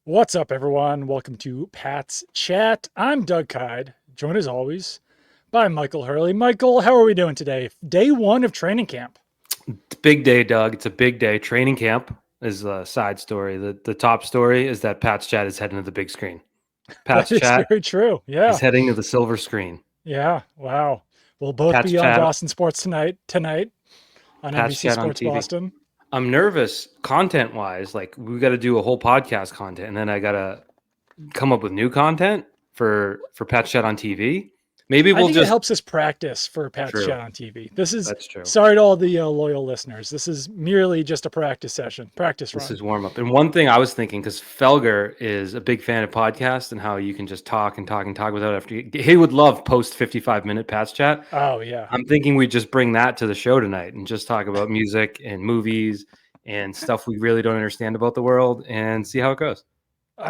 What's up, everyone? Welcome to Pat's Chat. I'm Doug Kyed, joined as always by Michael Hurley. Michael, how are we doing today? Day one of training camp. It's a big day, Doug. It's a big day. Training camp is a side story. The top story is that Pat's Chat is heading to the big screen. That Pat's is Chat very true. is Yeah. heading to the silver screen. Yeah. Wow. We'll both Pat's be on Chat, Boston Sports tonight on Pat's NBC Chat on Sports TV. Boston. I'm nervous content wise. Like we got to do a whole podcast content, and then I gotta come up with new content for Pat's Chat on TV. Maybe I we'll think it just helps us practice for Pat's true. Chat on TV. This is, That's true. sorry to all the loyal listeners. This is merely just a practice session, practice This run. is warm up. And one thing I was thinking, because Felger is a big fan of podcasts and how you can just talk and talk and talk without after he would love post 55-minute Pat's Chat. Oh, yeah. I'm thinking we just bring that to the show tonight and just talk about music and movies and stuff we really don't understand about the world and see how it goes.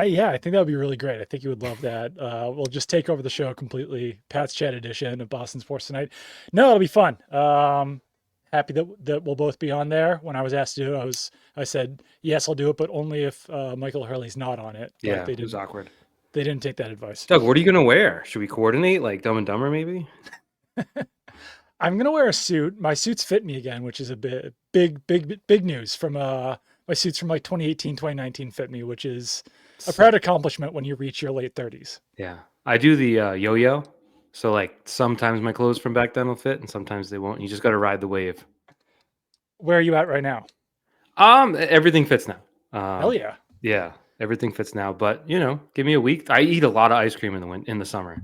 Yeah, I think that would be really great. I think you would love that. We'll just take over the show completely. Pat's Chat edition of Boston Sports Tonight. No, it'll be fun. Happy that we'll both be on there. When I was asked to do it, I said yes, I'll do it, but only if Michael Hurley's not on it. But Yeah, it was awkward. they didn't take that advice. Doug, what are you gonna wear? Should we coordinate like Dumb and Dumber maybe? I'm gonna wear a suit. My suits fit me again, which is a big news from my suits from like 2018, 2019 fit me, which is a proud accomplishment when you reach your late 30s. Yeah, I do the yo-yo. So like sometimes my clothes from back then will fit and sometimes they won't. You just got to ride the wave. Where are you at right now? Everything fits now. Hell yeah. Yeah, everything fits now. But give me a week. I eat a lot of ice cream in the summer.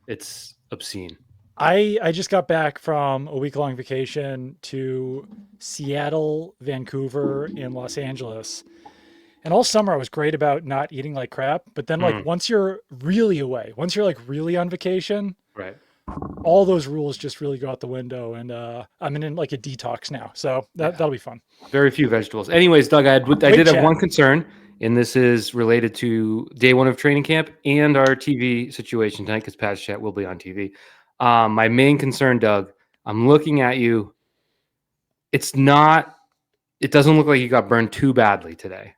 It's obscene. I just got back from a week-long vacation to Seattle, Vancouver, and Los Angeles. And all summer I was great about not eating like crap, but then like Mm, once you're really away, once you're like really on vacation, right. all those rules just really go out the window, and I'm in like a detox now. So Yeah. that'll be fun. Very few vegetables. Anyways, Doug, I Great did have chat. one concern, and this is related to day one of training camp and our TV situation tonight because Pat's Chat will be on TV. My main concern, Doug, I'm looking at you. It's not. It doesn't look like you got burned too badly today.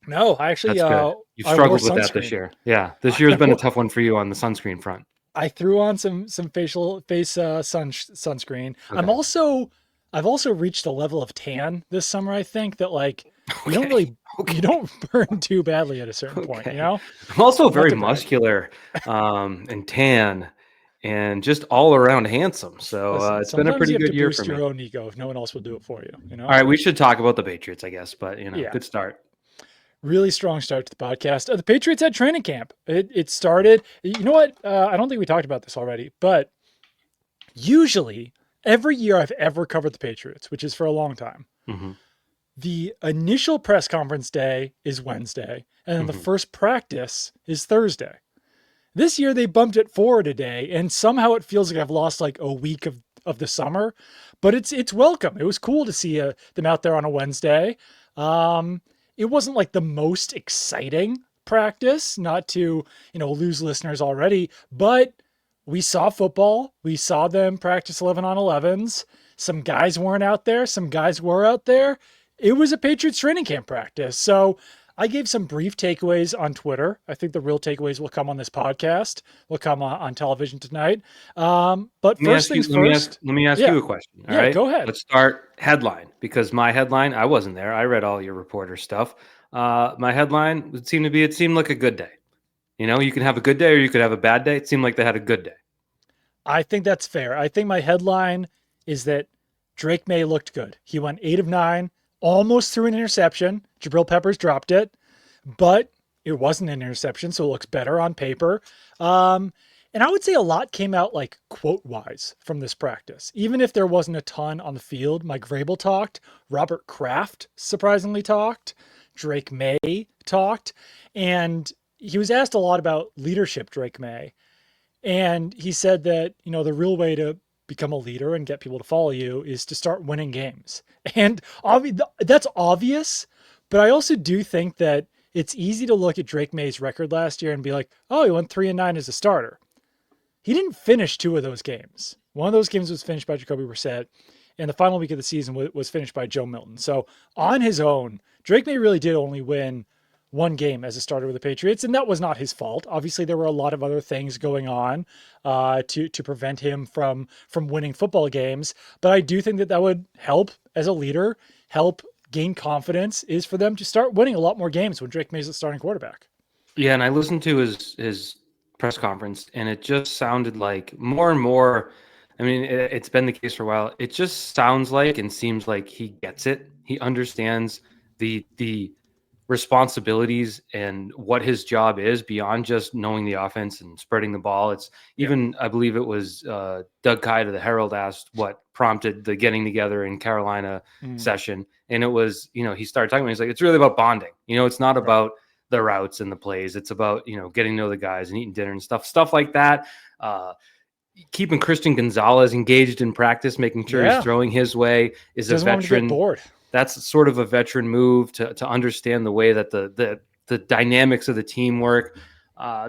No, I actually That's good. You've I wore struggled with that this sunscreen. year. Yeah, this year has been a tough one for you on the sunscreen front. I threw on some face sunscreen. Okay. I've also reached a level of tan this summer. I think that like you don't Okay. really Okay. you don't burn too badly at a certain point. Okay. I'm I'm also not very to brag. muscular, and tan, and just all around handsome. So Listen, it's been a sometimes pretty you have good to year for boost me. your own ego if no one else will do it for you. All right, we should talk about the Patriots, I guess. But Yeah, good start. really strong start to the podcast. The Patriots had training camp. It started. You know what? I don't think we talked about this already, but usually every year I've ever covered the Patriots, which is for a long time. Hmm. The initial press conference day is Wednesday, and then the Hmm. first practice is Thursday. This year they bumped it forward a day, and somehow it feels like I've lost like a week of the summer, but it's welcome. It was cool to see them out there on a Wednesday. Um, it wasn't like the most exciting practice, not to lose listeners already, but we saw football. We saw them practice 11 on 11s. Some guys weren't out there. Some guys were out there. It was a Patriots training camp practice. So I gave some brief takeaways on Twitter. I think the real takeaways will come on this podcast, will come on television tonight. But Let me first ask you. things first. Let me ask Yeah. you a question. All Yeah. right. Go ahead. Let's start headline because my headline. I wasn't there. I read all your reporter stuff. My headline would seem to be. It seemed like a good day. You can have a good day or you could have a bad day. It seemed like they had a good day. I think that's fair. I think my headline is that Drake Maye looked good. He went 8 of 9, almost threw an interception. Jabril Peppers dropped it, but it wasn't an interception, so it looks better on paper. And I would say a lot came out like quote wise from this practice. Even if there wasn't a ton on the field, Mike Vrabel talked, Robert Kraft surprisingly talked, Drake Maye talked, and he was asked a lot about leadership, Drake Maye. And he said that, the real way to become a leader and get people to follow you is to start winning games. And that's obvious, but I also do think that it's easy to look at Drake May's record last year and be like, oh, he went 3-9 as a starter. He didn't finish two of those games. One of those games was finished by Jacoby Brissett, and the final week of the season was finished by Joe Milton. So on his own, Drake Maye really did only win one game as a starter with the Patriots, and that was not his fault. Obviously, there were a lot of other things going on to prevent him from winning football games. But I do think that that would help as a leader, help gain confidence, is for them to start winning a lot more games when Drake Maye is the starting quarterback. Yeah, and I listened to his press conference, and it just sounded like more and more. I mean, it's been the case for a while. It just sounds like and seems like he gets it. He understands the responsibilities and what his job is beyond just knowing the offense and spreading the ball. It's Yeah. even, I believe it was Doug Kyed of the Herald asked what prompted the getting together in Carolina Mm, session. And it was, he started talking about, he's like, it's really about bonding. It's not right. about the routes and the plays. It's about, getting to know the guys and eating dinner and stuff like that. Uh, Keeping Christian Gonzalez engaged in practice, making sure he's Yeah. throwing his way is a Doesn't want him to get veteran. bored. That's sort of a veteran move to understand the way that the dynamics of the team work.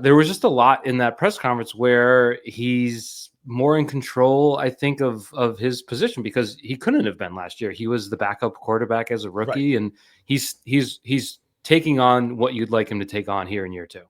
There was just a lot in that press conference where he's more in control, I think, of his position because he couldn't have been last year. He was the backup quarterback as a Right. rookie, and he's taking on what you'd like him to take on here in year two.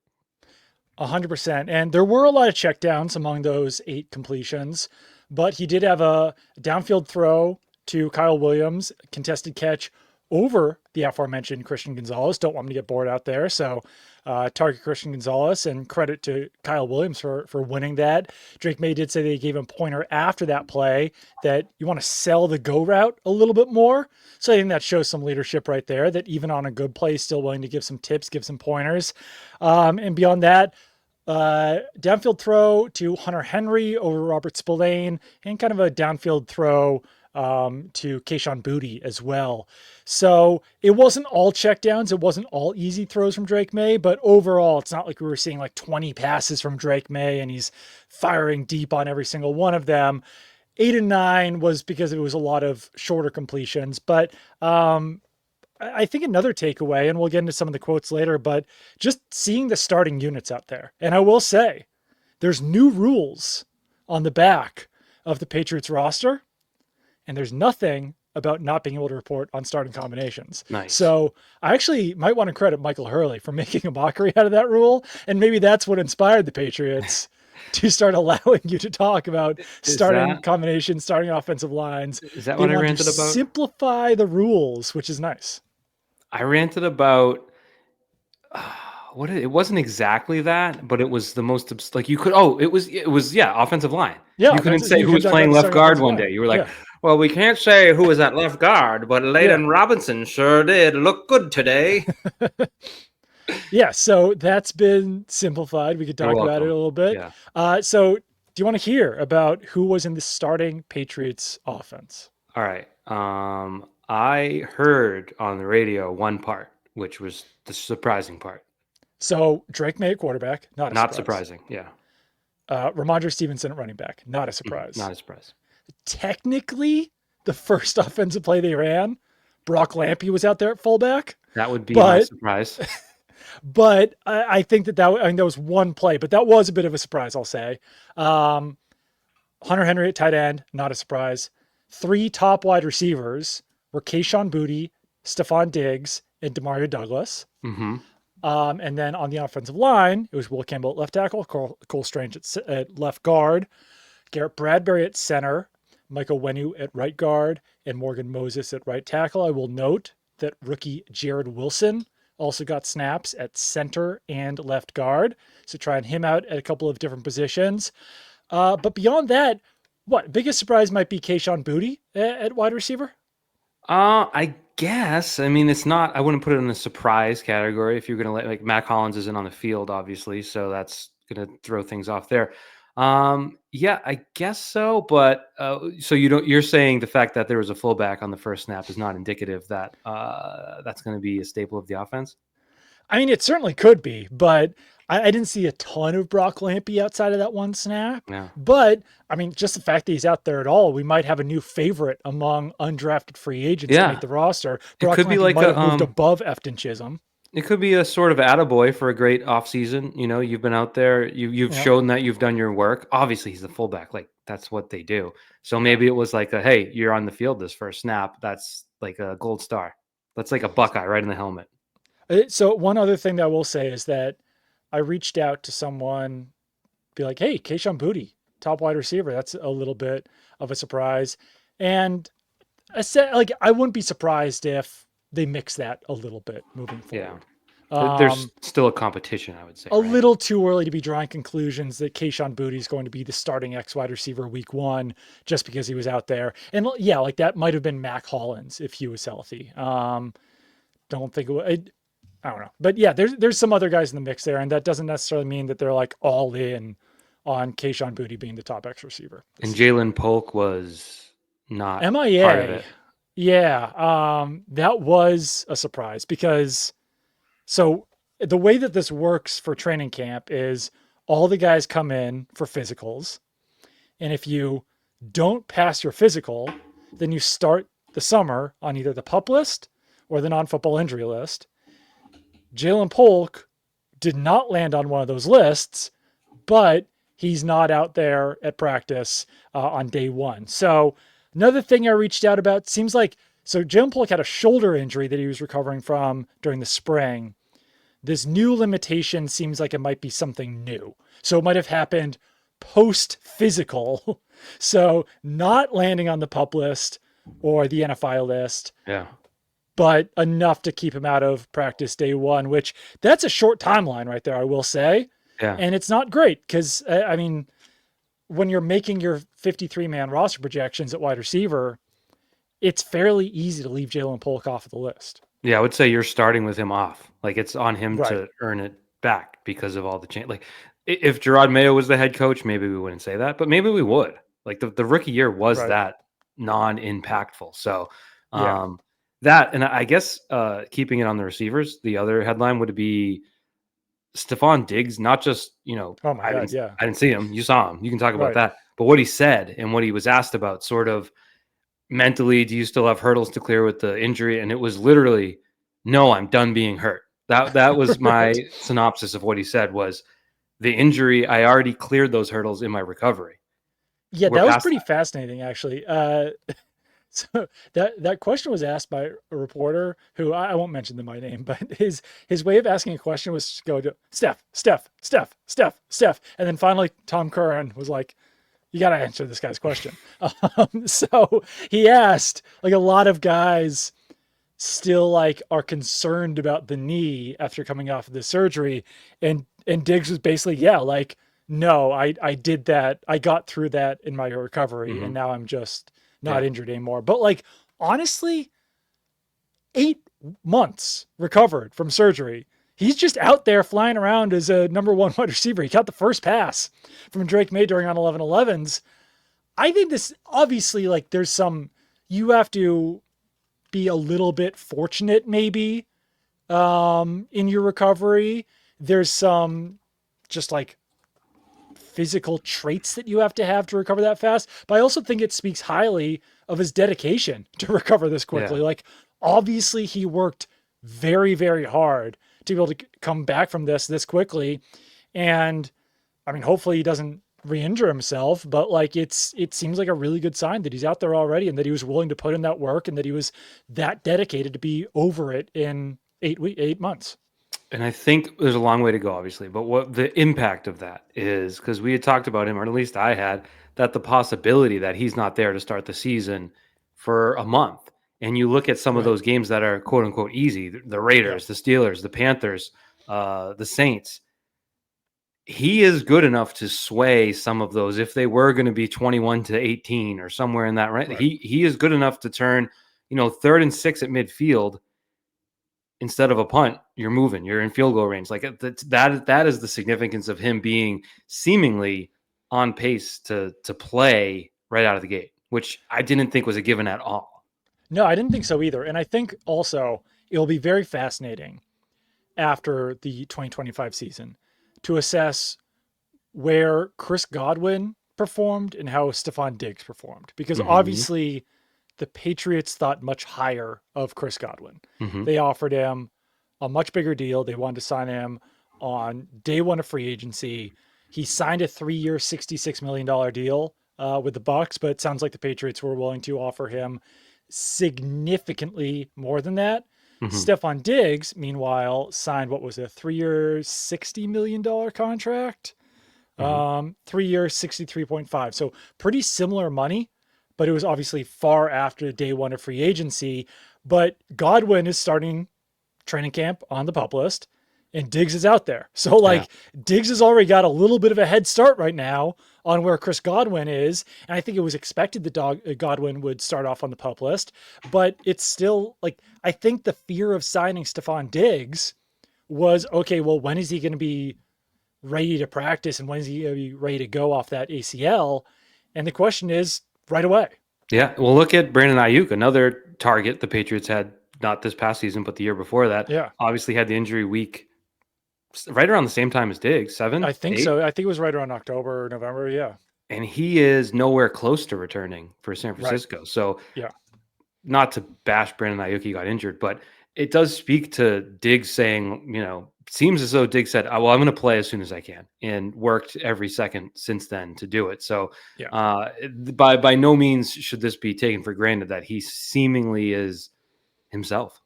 100%. And there were a lot of checkdowns among those 8 completions, but he did have a downfield throw to Kyle Williams, contested catch over the aforementioned Christian Gonzalez. Don't want him to get bored out there. So, target Christian Gonzalez, and credit to Kyle Williams for winning that. Drake Maye did say they gave him a pointer after that play that you want to sell the go route a little bit more. So I think that shows some leadership right there, that even on a good play, still willing to give some tips, give some pointers. And beyond that, downfield throw to Hunter Henry over Robert Spillane, and kind of a downfield throw to Kayshon Boutte as well. So it wasn't all checkdowns. It wasn't all easy throws from Drake Maye, but overall, it's not like we were seeing like 20 passes from Drake Maye and he's firing deep on every single one of them. 8 and 9 was because it was a lot of shorter completions, but I think another takeaway, and we'll get into some of the quotes later, but just seeing the starting units out there. And I will say, there's new rules on the back of the Patriots roster, and there's nothing about not being able to report on starting combinations. Nice. So I actually might want to credit Michael Hurley for making a mockery out of that rule. And maybe that's what inspired the Patriots to start allowing you to talk about Is starting that combinations, starting offensive lines. is that They what I want to ranted about? simplify the rules, which is nice. I ranted about it wasn't exactly that, but it was the most like you could. Oh, it was yeah, offensive line. Yeah, You couldn't say you who could was talk about playing the left starting guard offensive one line. day. You were like, Yeah, well, we can't say who was at left guard, but yeah, Layden Robinson sure did look good today. yeah. So that's been simplified. We could You're talk about it a welcome. little bit. Yeah. So do you want to hear about who was in the starting Patriots offense? All right. I heard on the radio one part, which was the surprising part. So Drake Maye, quarterback, not a Not surprise. surprising. Yeah. Ramondre Stevenson at running back, not a surprise. Not a surprise. Technically, the first offensive play they ran, Brock Lampy was out there at fullback, That would be my but surprise. I think that was one play, but that was a bit of a surprise, I'll say. Um, Hunter Henry at tight end, not a surprise. 3 top wide receivers were Kayshon Boutte, Stefon Diggs, and Demario Douglas. Hmm. And then on the offensive line, it was Will Campbell at left tackle, Cole Strange at left guard, Garrett Bradbury at center, Michael Wenu at right guard, and Morgan Moses at right tackle. I will note that rookie Jared Wilson also got snaps at center and left guard. So trying him out at a couple of different positions. But beyond that, what biggest surprise might be Kayshon Boutte at wide receiver? I guess. I mean, it's not. I wouldn't put it in the surprise category. If you're gonna let like Mac Hollins isn't on the field, obviously, so that's gonna throw things off there. Yeah, I guess so. But so you don't. You're saying the fact that there was a fullback on the first snap is not indicative that that's going to be a staple of the offense. I mean, it certainly could be, but I didn't see a ton of Brock Lampy outside of that one snap. Yeah. But I mean, just the fact that he's out there at all, we might have a new favorite among undrafted free agents to make Yeah. the roster. It Brock could be Lampy like might a have moved above Efton Chisholm. It could be a sort of attaboy for a great offseason. You've been out there, you've Yeah, shown that you've done your work. Obviously, he's a fullback, like that's what they do. So yeah. maybe it was like a hey, you're on the field this first snap. That's like a gold star. That's like a Buckeye right in the helmet. So one other thing that I will say is that I reached out to someone, be like, "Hey, Kayshon Boutte, top wide receiver." That's a little bit of a surprise, and I said, like, I wouldn't be surprised if they mix that a little bit moving Yeah. forward. There's Um, still a competition, I would say, a right? little too early to be drawing conclusions that Kayshon Boutte is going to be the starting X wide receiver week one just because he was out there. And yeah, like that might have been Mac Hollins if he was healthy. Don't think I don't know, but yeah, there's some other guys in the mix there, and that doesn't necessarily mean that they're like all in on Kayshon Boutte being the top X receiver this And season. Jalen Polk was not part of MIA, it. yeah, that was a surprise because so the way that this works for training camp is all the guys come in for physicals, and if you don't pass your physical, then you start the summer on either the pup list or the non-football injury list. Jalen Polk did not land on one of those lists, but he's not out there at practice on day one. So another thing I reached out about seems like so Jalen Polk had a shoulder injury that he was recovering from during the spring. This new limitation seems like it might be something new. So it might have happened post physical. So not landing on the pup list or the NFI list, Yeah. but enough to keep him out of practice day one, which that's a short timeline right there, I will say. Yeah. And it's not great because, I mean, when you're making your 53-man roster projections at wide receiver, it's fairly easy to leave Jalen Polk off of the list. Yeah, I would say you're starting with him off. Like it's on him Right. to earn it back because of all the change. Like if Gerard Mayo was the head coach, maybe we wouldn't say that, but maybe we would. Like the rookie year was Right. that non-impactful. So Yeah. um that and I guess keeping it on the receivers, the other headline would be Stefon Diggs, not just, Oh my God. Yeah. I didn't see him. You saw him. You can talk about Right. that. But what he said and what he was asked about sort of mentally, do you still have hurdles to clear with the injury? And it was literally, no, I'm done being hurt. That was my Right. synopsis of what he said was the injury, I already cleared those hurdles in my recovery. Yeah, We're that was past pretty fascinating, actually. So that question was asked by a reporter who I won't mention them by name, but his way of asking a question was to go to Steph, Steph, Steph, Steph, Steph, and then finally Tom Curran was like, "You got to answer this guy's question." So he asked, like a lot of guys still like are concerned about the knee after coming off of the surgery, and Diggs was basically, yeah, like no, I did that, I got through that in my recovery, and Mhm. now I'm just not Yeah. injured anymore. But like honestly, 8 months recovered from surgery. He's just out there flying around as a number one wide receiver. He caught the first pass from Drake Maye during on 11-11s. I think this obviously like there's some you have to be a little bit fortunate maybe in your recovery. There's some just like physical traits that you have to recover that fast. But I also think it speaks highly of his dedication to recover this Yeah. quickly. Like, obviously, he worked very, very hard to be able to come back from this quickly. And I mean, hopefully, he doesn't re-injure himself. But like, it seems like a really good sign that he's out there already and that he was willing to put in that work and that he was that dedicated to be over it in 8 months. And I think there's a long way to go, obviously. But what the impact of that is, because we had talked about him, or at least I had, that the possibility that he's not there to start the season for a month. And you look at some of Right. those games that are quote unquote easy, the Yeah. Raiders, the Steelers, the Panthers, the Saints. He is good enough to sway some of those if they were going to be 21-18 or somewhere in that range. Right. He is good enough to turn, 3rd and 6 at midfield instead of a punt, you're moving, you're in field goal range. Like that is the significance of him being seemingly on pace to play right out of the gate, which I didn't think was a given at all. No, I didn't think so either. And I think also it'll be very fascinating after the 2025 season to assess where Chris Godwin performed and how Stefon Diggs performed. Because Mm-hmm. obviously the Patriots thought much higher of Chris Godwin. Mm-hmm. They offered him a much bigger deal. They wanted to sign him on day one of free agency. He signed a 3-year, $66 million deal with the Bucks, but it sounds like the Patriots were willing to offer him significantly more than that. Hmm. Stefon Diggs, meanwhile, signed what was a 3-year, $60 million contract. Hmm. 3 years, 63.5. So pretty similar money, but it was obviously far after day one of free agency. But Godwin is starting training camp on the pup list, and Diggs is out there. So Yeah. like Diggs has already got a little bit of a head start right now on where Chris Godwin is, and I think it was expected that Godwin would start off on the pup list, but it's still like I think the fear of signing Stefon Diggs was okay. Well, when is he going to be ready to practice, and when is he going to be ready to go off that ACL? And the question is right away. Yeah. Well, look at Brandon Ayuk, another target the Patriots had not this past season, but the year before that. Yeah, Obviously had the injury week right around the same time as Diggs, I 7, think 8, so. I think it was right around October or November. Yeah, and he is nowhere close to returning for San right. Francisco. So Yeah. not to bash Brandon Ayuk, he got injured, but it does speak to Diggs saying, seems as though Diggs said, "Oh, well, I'm going to play as soon as I can," and worked every second since then to do it. So, Yeah. by no means should this be taken for granted that he seemingly is himself.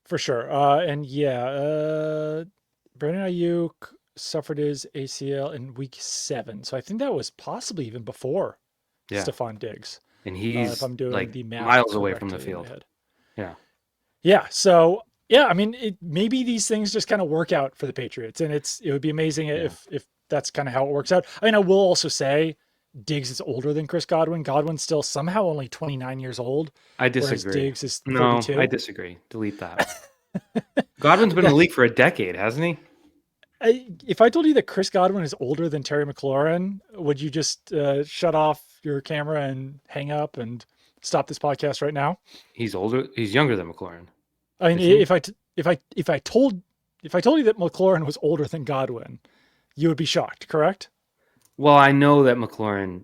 For sure. And yeah, Brandon Ayuk suffered his ACL in week 7. So I think that was possibly even before Yeah, Stefon Diggs, and if he's I'm doing like the math miles away from the correctly in my field. head. Yeah, Yeah. So yeah, I mean, maybe these things just kind of work out for the Patriots, and it would be amazing yeah. if that's kind of how it works out. I mean, I will also say Diggs is older than Chris Godwin. Godwin's still somehow only 29 years old, I whereas disagree. Diggs is No, I 32. disagree. Delete that. Godwin's been in Yeah. the league for a decade, hasn't he? If I told you that Chris Godwin is older than Terry McLaurin, would you just shut off your camera and hang up and stop this podcast right now? He's older. He's younger than McLaurin, I mean, isn't he? if I told you that McLaurin was older than Godwin, you would be shocked, correct? Well, I know that McLaurin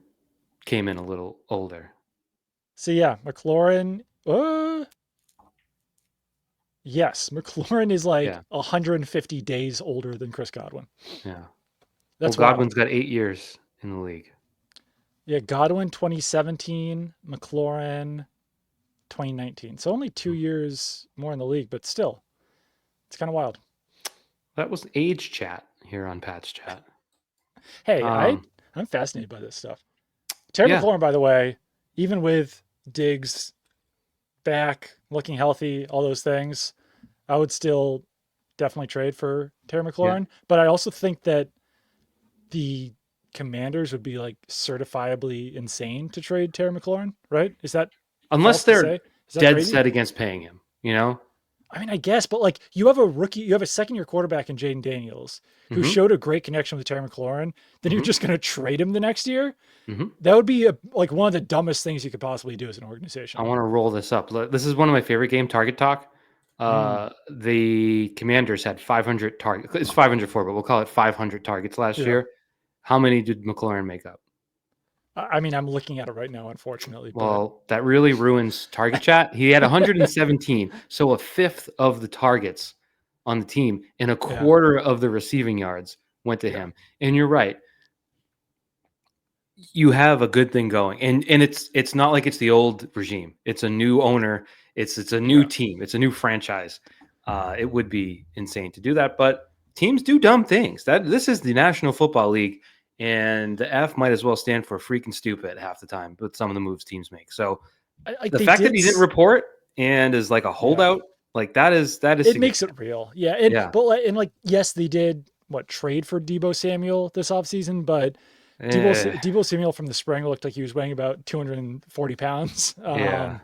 came in a little older. So yeah, McLaurin. Yes, McLaurin is like Yeah, 150 days older than Chris Godwin. yeah. Well, That's wild. Godwin's got 8 years in the league. Yeah, Godwin 2017, McLaurin 2019. So only 2 years more in the league, but still, it's kind of wild. That was age chat here on Pat's chat. Hey, Um, I'm fascinated by this stuff. Terry yeah, McLaurin, by the way, even with Diggs back, looking healthy, all those things, I would still definitely trade for Terry yeah. McLaurin. But I also think that the Commanders would be like certifiably insane to trade Terry McLaurin, right? Is that Unless false to they're say? Is that dead crazy? set against paying him, you know? I mean, I guess, but like you have a rookie, you have a second-year quarterback in Jaden Daniels who Mm-hmm. showed a great connection with Terry McLaurin. Then you're Mm-hmm. just going to trade him the next year? Mm-hmm. That would be like one of the dumbest things you could possibly do as an I organization. want to roll this up. This is one of my favorite game, Target Talk. Mm, The Commanders had 500 targets. It's 504, but we'll call it 500 targets last yeah. year. How many did McLaurin make up? I mean, I'm looking at it right now, unfortunately, but Well, that really ruins target chat. He had 117, so a fifth of the targets on the team and a yeah, quarter of the receiving yards went to yeah, him. And you're right. You have a good thing going. And it's not like it's the old regime. It's a new owner. It's a new yeah. team. It's a new franchise. It would be insane to do that, but teams do dumb things. That this is the National Football League, and the F might as well stand for freaking stupid half the time with some of the moves teams make. So Like the they fact that did, he didn't report and is like a yeah. holdout, like that is It makes it significant. real, yeah. And Yeah. but like yes, they did what trade for Debo Samuel this offseason, but Eh, Debo Samuel from the spring looked like he was weighing about 240 pounds. yeah.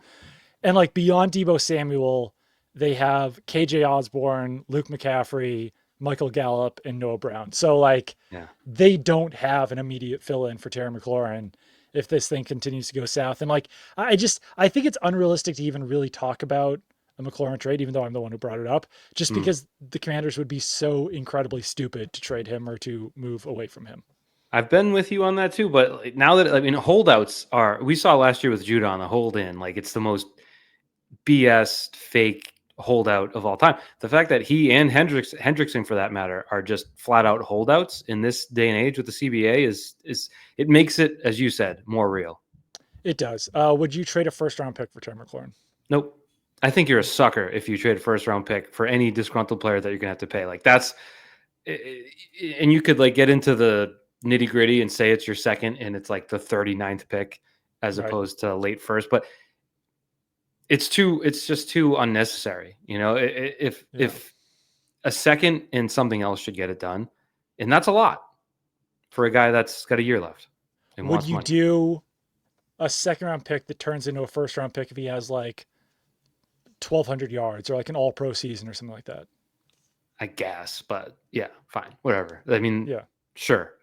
And like beyond Debo Samuel, they have KJ Osborne, Luke McCaffrey, Michael Gallup, and Noah Brown. So like Yeah. they don't have an immediate fill-in for Terry McLaurin if this thing continues to go south. And like I think it's unrealistic to even really talk about a McLaurin trade, even though I'm the one who brought it up, just Mm. because the Commanders would be so incredibly stupid to trade him or to move away from him. I've been with you on that too, but like, now that I mean, holdouts are we saw last year with Judah on the hold in, like it's the most BS fake holdout of all time. The fact that he and Hendrickson for that matter are just flat out holdouts in this day and age with the CBA is it makes it, as you said, more real. It does. Would you trade a first round pick for Terry McLaurin? Nope. I think you're a sucker if you trade a first round pick for any disgruntled player that you're gonna have to pay. Like that's, and you could like get into the nitty gritty and say it's your second and it's like the 39th pick as Right. opposed to late first, but it's just too unnecessary. You know, Yeah. if a second and something else should get it done, and that's a lot for a guy that's got a year left and Would wants you money. do a second round pick that turns into a first round pick if he has like 1,200 yards or like an all pro season or something like that? I guess, but yeah, fine, whatever. I mean, Yeah. sure,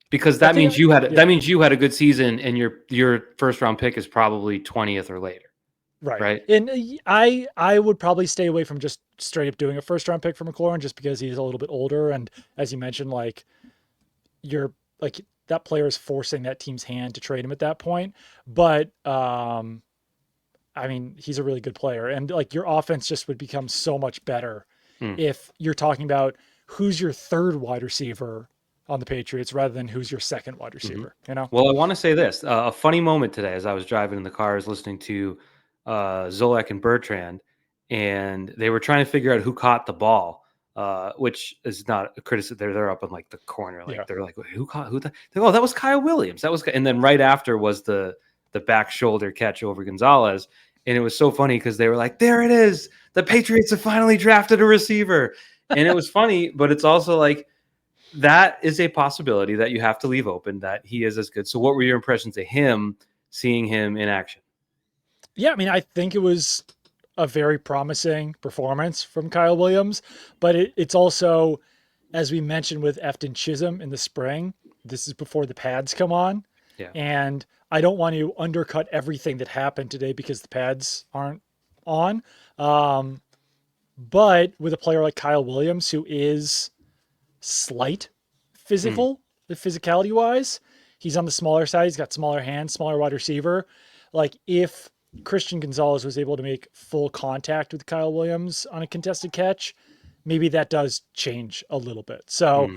because I that think, means you had yeah, a good season, and your first round pick is probably 20th or later, right. right? And I would probably stay away from just straight up doing a first round pick for McLaurin just because he's a little bit older. And as you mentioned, like you're like that player is forcing that team's hand to trade him at that point. But I mean, he's a really good player. And like your offense just would become so much better Hmm. if you're talking about who's your third wide receiver on the Patriots rather than who's your second wide Mm-hmm. receiver, you know? Well, I want to say this: a funny moment today as I was driving in the car, I was listening to Zolak and Bertrand, and they were trying to figure out who caught the ball, which is not a criticism. They're up in like the corner, like Yeah. they're like, who caught who? Oh, that was Kyle Williams. That was, and then right after was the back shoulder catch over Gonzalez, and it was so funny because they were like, there it is, the Patriots have finally drafted a receiver, and it was funny, but it's also like that is a possibility that you have to leave open that he is as good. So what were your impressions of him, seeing him in action? Yeah, I mean, I think it was a very promising performance from Kyle Williams, but it's also, as we mentioned with Efton Chisholm in the spring, this is before the pads come on. Yeah. And I don't want to undercut everything that happened today because the pads aren't on. Um, but with a player like Kyle Williams, who is slight Mm, physical, physicality wise, he's on the smaller side. He's got smaller hands, smaller wide receiver. Like if Christian Gonzalez was able to make full contact with Kyle Williams on a contested catch, maybe that does change a little bit. So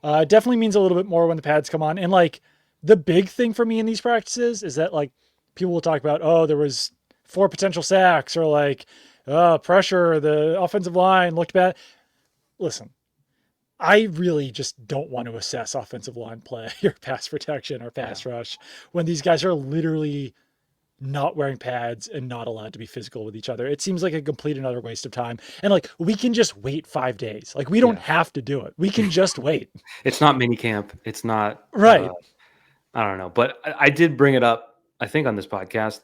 mm, it definitely means a little bit more when the pads come on. And like the big thing for me in these practices is that like people will talk about, oh, there was 4 potential sacks or like pressure, the offensive line looked bad. Listen, I really just don't want to assess offensive line play or pass protection or yeah. pass rush when these guys are literally not wearing pads and not allowed to be physical with each other. It seems like a complete another waste of time. And like we can just wait 5 days. Like we don't Yeah. have to do it. We can just wait. It's not mini camp. It's not, Right. I don't know, but I did bring it up, I think on this podcast.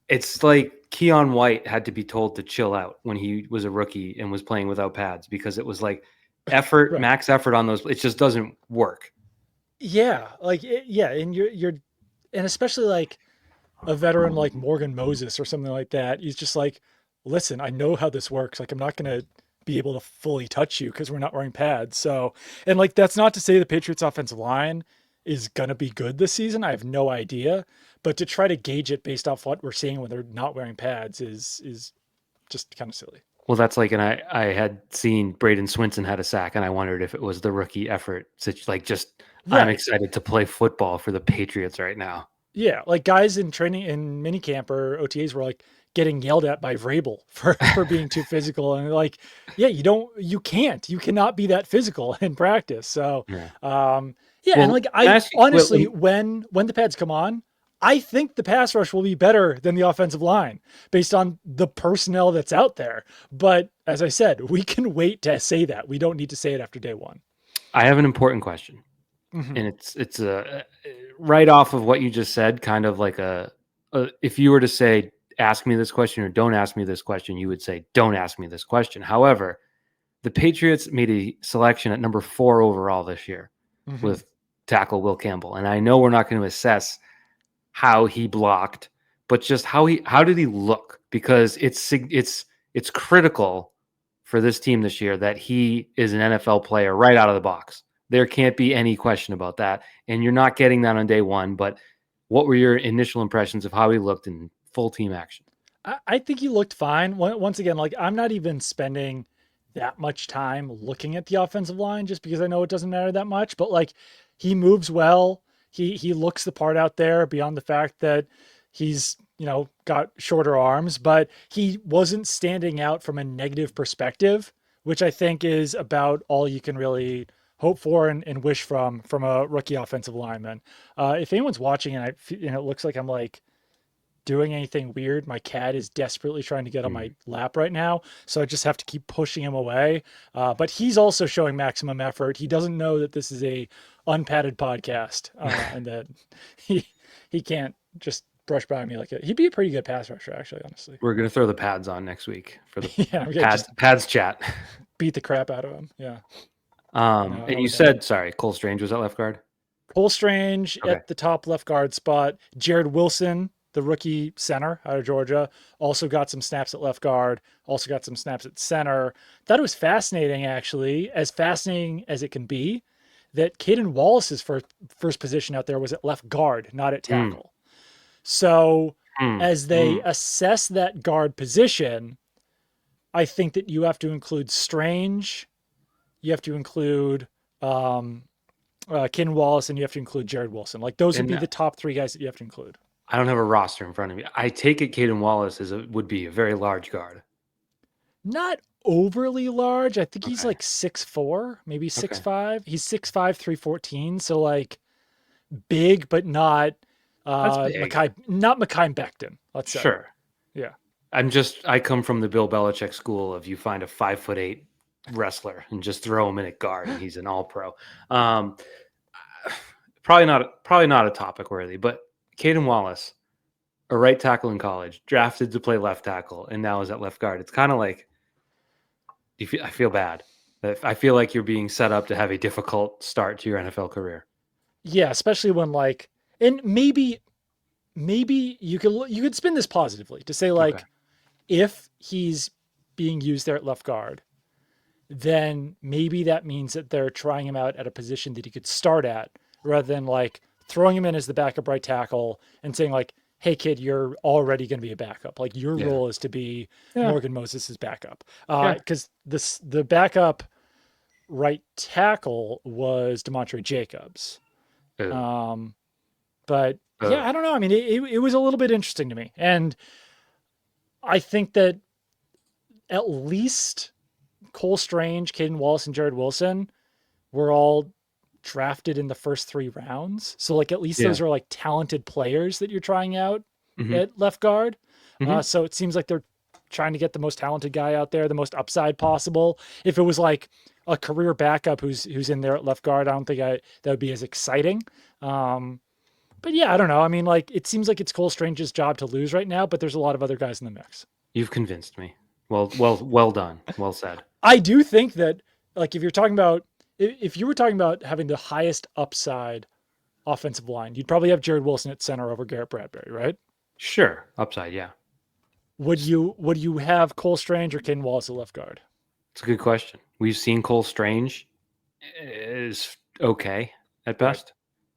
It's like Keon White had to be told to chill out when he was a rookie and was playing without pads because it was like effort, Right. max effort on those. It just doesn't work. Yeah. Like yeah, and you're and especially like a veteran like Morgan Moses or something like that. He's just like, listen, I know how this works. Like I'm not going to be able to fully touch you because we're not wearing pads. So, and like that's not to say the Patriots offensive line is going to be good this season. I have no idea, but to try to gauge it based off what we're seeing when they're not wearing pads is just kind of silly. Well, that's like, and I had seen Braden Swinson had a sack, and I wondered if it was the rookie effort. Like, just I'm Right. excited to play football for the Patriots right now. Yeah, like guys in training in minicamp or OTAs were like getting yelled at by Vrabel for being too physical, and like, yeah, you cannot be that physical in practice. So, Yeah. yeah, and Well, like can I I ask you, honestly, when the pads come on, I think the pass rush will be better than the offensive line based on the personnel that's out there. But as I said, we can wait to say that. We don't need to say it after day one. I have an important question, Hmm. and it's a right off of what you just said, kind of like a if you were to say ask me this question or don't ask me this question, you would say don't ask me this question. However, the Patriots made a selection at number 4 overall this year Hmm. with tackle Will Campbell, and I know we're not going to assess how he blocked, but just how did he look? Because it's critical for this team this year that he is an NFL player right out of the box. There can't be any question about that, and you're not getting that on day one. But what were your initial impressions of how he looked in full team action? I think he looked fine. Once again, like I'm not even spending that much time looking at the offensive line just because I know it doesn't matter that much. But like he moves well. He looks the part out there beyond the fact that he's got shorter arms, but he wasn't standing out from a negative perspective, which I think is about all you can really hope for and wish from a rookie offensive lineman. If anyone's watching and it looks like I'm like doing anything weird, my cat is desperately trying to get on my lap right now, so I just have to keep pushing him away. But he's also showing maximum effort. He doesn't know that this is a unpadded podcast, and that he he can't just brush by me like it. He'd be a pretty good pass rusher, actually, honestly. We're gonna throw the pads on next week for the Yeah, we gotta just pads chat. beat the crap out of him. Yeah. And you said, sorry, Cole Strange was at left guard. Cole Strange Okay. at the top left guard spot. Jared Wilson, the rookie center out of Georgia, also got some snaps at left guard, also got some snaps at center. Thought it was fascinating, actually, as fascinating as it can be, that Caden Wallace's first position out there was at left guard, not at tackle. So as they assess that guard position, I think that you have to include Strange, you have to include Ken Wallace, and you have to include Jared Wilson. Like those would be the top three guys that you have to include. I don't have a roster in front of me. I take it Caden Wallace would be a very large guard. Not overly large. I think he's like 6'4", maybe 6'5". He's 6'5", 314. So like big, but not Mekhi Becton. Let's say. Sure. Yeah. I come from the Bill Belichick school of you find a 5'8" wrestler and just throw him in at guard and he's an all pro. Probably not a topic worthy, but Caden Wallace, a right tackle in college, drafted to play left tackle, and now is at left guard. It's kind of like I feel bad. I feel like you're being set up to have a difficult start to your NFL career. Yeah, especially when and maybe you could spin this positively to say if he's being used there at left guard, then maybe that means that they're trying him out at a position that he could start at rather than throwing him in as the backup right tackle and saying hey kid, you're already going to be a backup. Your role is to be Morgan Moses' backup. Because the backup right tackle was DeMontre Jacobs. But I don't know. I mean, it was a little bit interesting to me. And I think that at least Cole Strange, Caden Wallace, and Jared Wilson were all drafted in the first 3 rounds. So at least those are talented players that you're trying out at left guard. So it seems like they're trying to get the most talented guy out there, the most upside possible. If it was a career backup who's in there at left guard, I don't think that would be as exciting. But yeah, I don't know. I mean, it seems like it's Cole Strange's job to lose right now, but there's a lot of other guys in the mix. You've convinced me. Well done. Well said. I do think that if you were talking about having the highest upside offensive line, you'd probably have Jared Wilson at center over Garrett Bradbury, right? Sure. Upside, yeah. Would you have Cole Strange or Ken Wallace at left guard? It's a good question. We've seen Cole Strange is okay at best.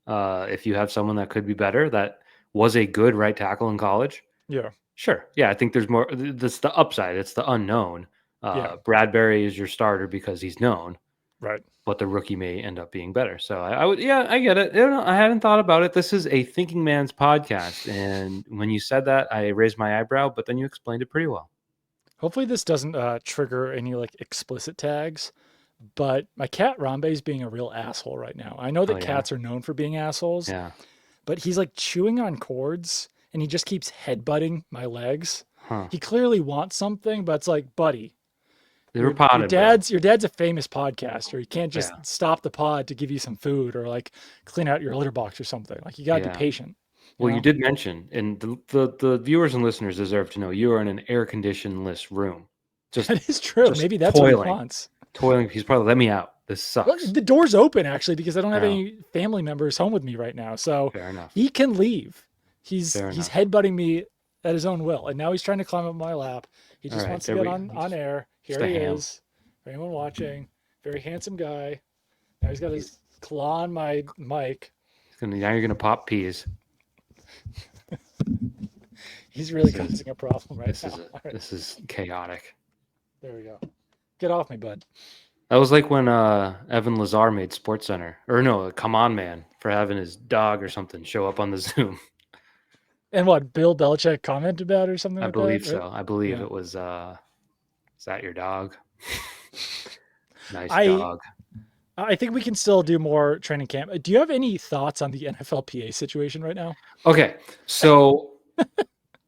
Right. If you have someone that could be better, that was a good right tackle in college. Yeah. Sure. Yeah, I think there's more. That's the upside. It's the unknown. Bradbury is your starter because he's known. Right. But the rookie may end up being better. So I get it. I hadn't thought about it. This is a thinking man's podcast. And when you said that, I raised my eyebrow, but then you explained it pretty well. Hopefully this doesn't trigger any explicit tags, but my cat Rambe is being a real asshole right now. I know that cats are known for being assholes. Yeah. But he's chewing on cords and he just keeps headbutting my legs. Huh. He clearly wants something, but it's buddy, your dad's a famous podcaster. He can't just stop the pod to give you some food or clean out your litter box or something. You gotta be patient. You did mention, and the viewers and listeners deserve to know, you are in an air-conditioned-less room. That is true. Maybe that's what he wants. Toiling. He's probably, let me out. This sucks. Well, the door's open actually because I don't have any family members home with me right now, so fair enough. He can leave. He's headbutting me at his own will, and now he's trying to climb up my lap. He just wants to get on air. Here he is. For anyone watching, very handsome guy. Now he's got his claw on my mic. Now you're gonna pop peas. He's really causing a problem right now. This is chaotic. There we go. Get off me, bud. That was like when Evan Lazar made SportsCenter, or no, Come On Man, for having his dog or something show up on the Zoom. And what Bill Belichick commented about or something I like that, believe right? so. I believe Yeah. it was is that your dog? Nice I dog. I think we can still do more training camp. Do you have any thoughts on the NFLPA situation right now? Okay, so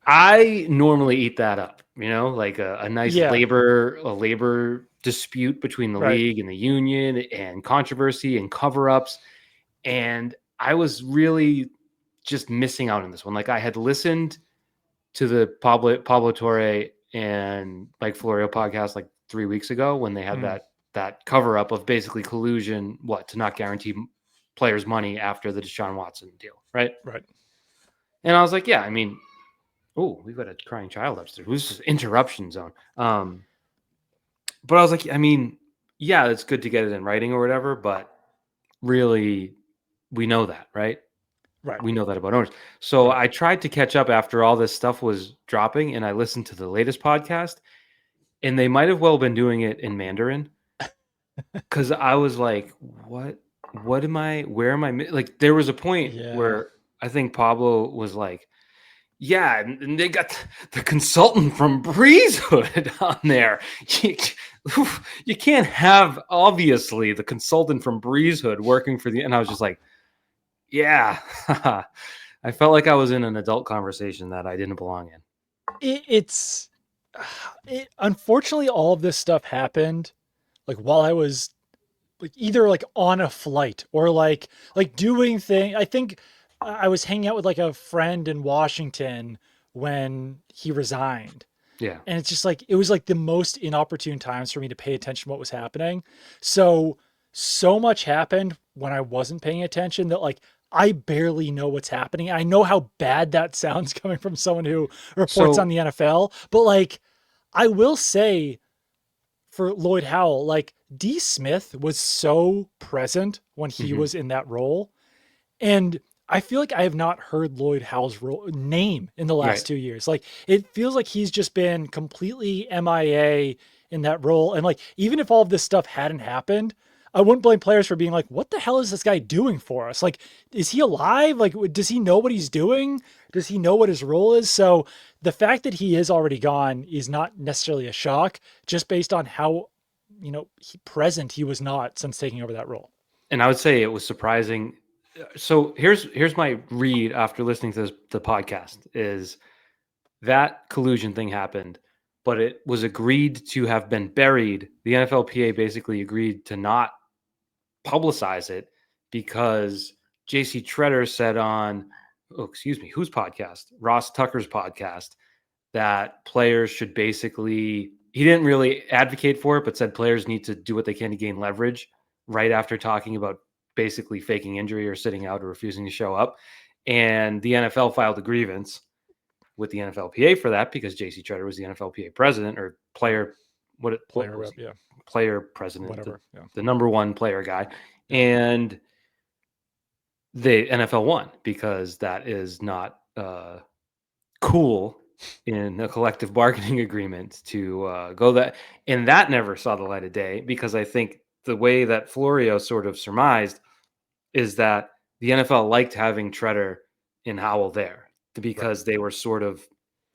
I normally eat that up, like a nice Yeah, labor dispute between the right. league and the union and controversy and cover-ups. And I was really just missing out on this one. Like I had listened to the Pablo Torre and Mike Florio podcast like 3 weeks ago when they had Mm, that cover up of basically collusion, to not guarantee players money after the Deshaun Watson deal, right? right. And I was like, yeah, I mean, oh, we've got a crying child upstairs. Who's this interruption zone? But I was like, I mean, yeah, it's good to get it in writing or whatever, but really, we know that, right? Right. We know that about owners. So Right. I tried to catch up after all this stuff was dropping, and I listened to the latest podcast, and they might have well been doing it in Mandarin because I was like, what? What am I? Where am I? Like, there was a point Yeah. where I think Pablo was like, yeah, and they got the consultant from Breezehood on there. You, you can't have obviously the consultant from Breezehood working for the. And I was just like, yeah, I felt like I was in an adult conversation that I didn't belong in. It's unfortunately all of this stuff happened like while I was like either like on a flight or like doing thing. I think I was hanging out with like a friend in Washington when he resigned. Yeah. And it's just like it was like the most inopportune times for me to pay attention to what was happening. So much happened when I wasn't paying attention that like I barely know what's happening. I know how bad that sounds coming from someone who reports on So the NFL, but like I will say for Lloyd Howell, like D. Smith was so present when he mhm, was in that role. And I feel like I have not heard Lloyd Howell's name in the right. last 2 years. Like it feels like he's just been completely MIA in that role. And like even if all of this stuff hadn't happened, I wouldn't blame players for being like, "What the hell is this guy doing for us? Like, is he alive? Like, does he know what he's doing? Does he know what his role is?" So the fact that he is already gone is not necessarily a shock, just based on how present he was not since taking over that role. And I would say it was surprising. So here's my read after listening to the podcast is that collusion thing happened, but it was agreed to have been buried. The NFLPA basically agreed to not publicize it because JC Treader said on, oh, excuse me, whose podcast? Ross Tucker's podcast, that players should basically, he didn't really advocate for it, but said players need to do what they can to gain leverage right after talking about basically faking injury or sitting out or refusing to show up. And the NFL filed a grievance with the NFLPA for that because JC Treader was the NFLPA president or player. What Player was rep, he? yeah, Player president, whatever, yeah, the number one player guy, yeah. and the NFL won because that is not cool in a collective bargaining agreement to go that, and that never saw the light of day because I think the way that Florio sort of surmised is that the NFL liked having Treader and Howell there Right. because they were sort of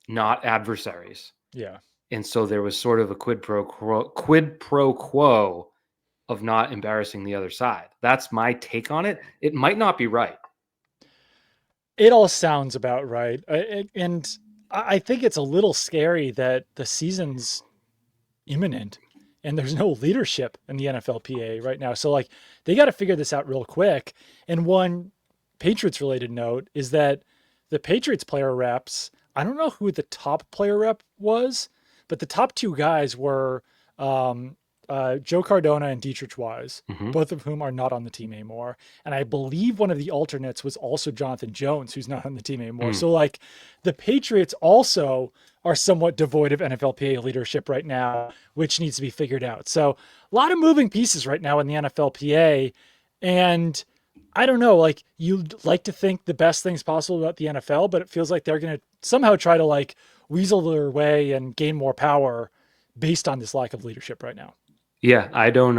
not adversaries. Yeah. And so there was sort of a quid pro quo of not embarrassing the other side. That's my take on it. It might not be right. It all sounds about right. And I think it's a little scary that the season's imminent and there's no leadership in the NFLPA right now. So, like, they got to figure this out real quick. And one Patriots related note is that the Patriots player reps, I don't know who the top player rep was, but the top two guys were um, Joe Cardona and Dietrich Wise, Mm-hmm. both of whom are not on the team anymore. And I believe one of the alternates was also Jonathan Jones, who's not on the team anymore. Mm. So, like, the Patriots also are somewhat devoid of NFLPA leadership right now, which needs to be figured out. So, a lot of moving pieces right now in the NFLPA. And I don't know, like you'd like to think the best things possible about the NFL, but it feels like they're going to somehow try to like weasel their way and gain more power based on this lack of leadership right now. Yeah, I don't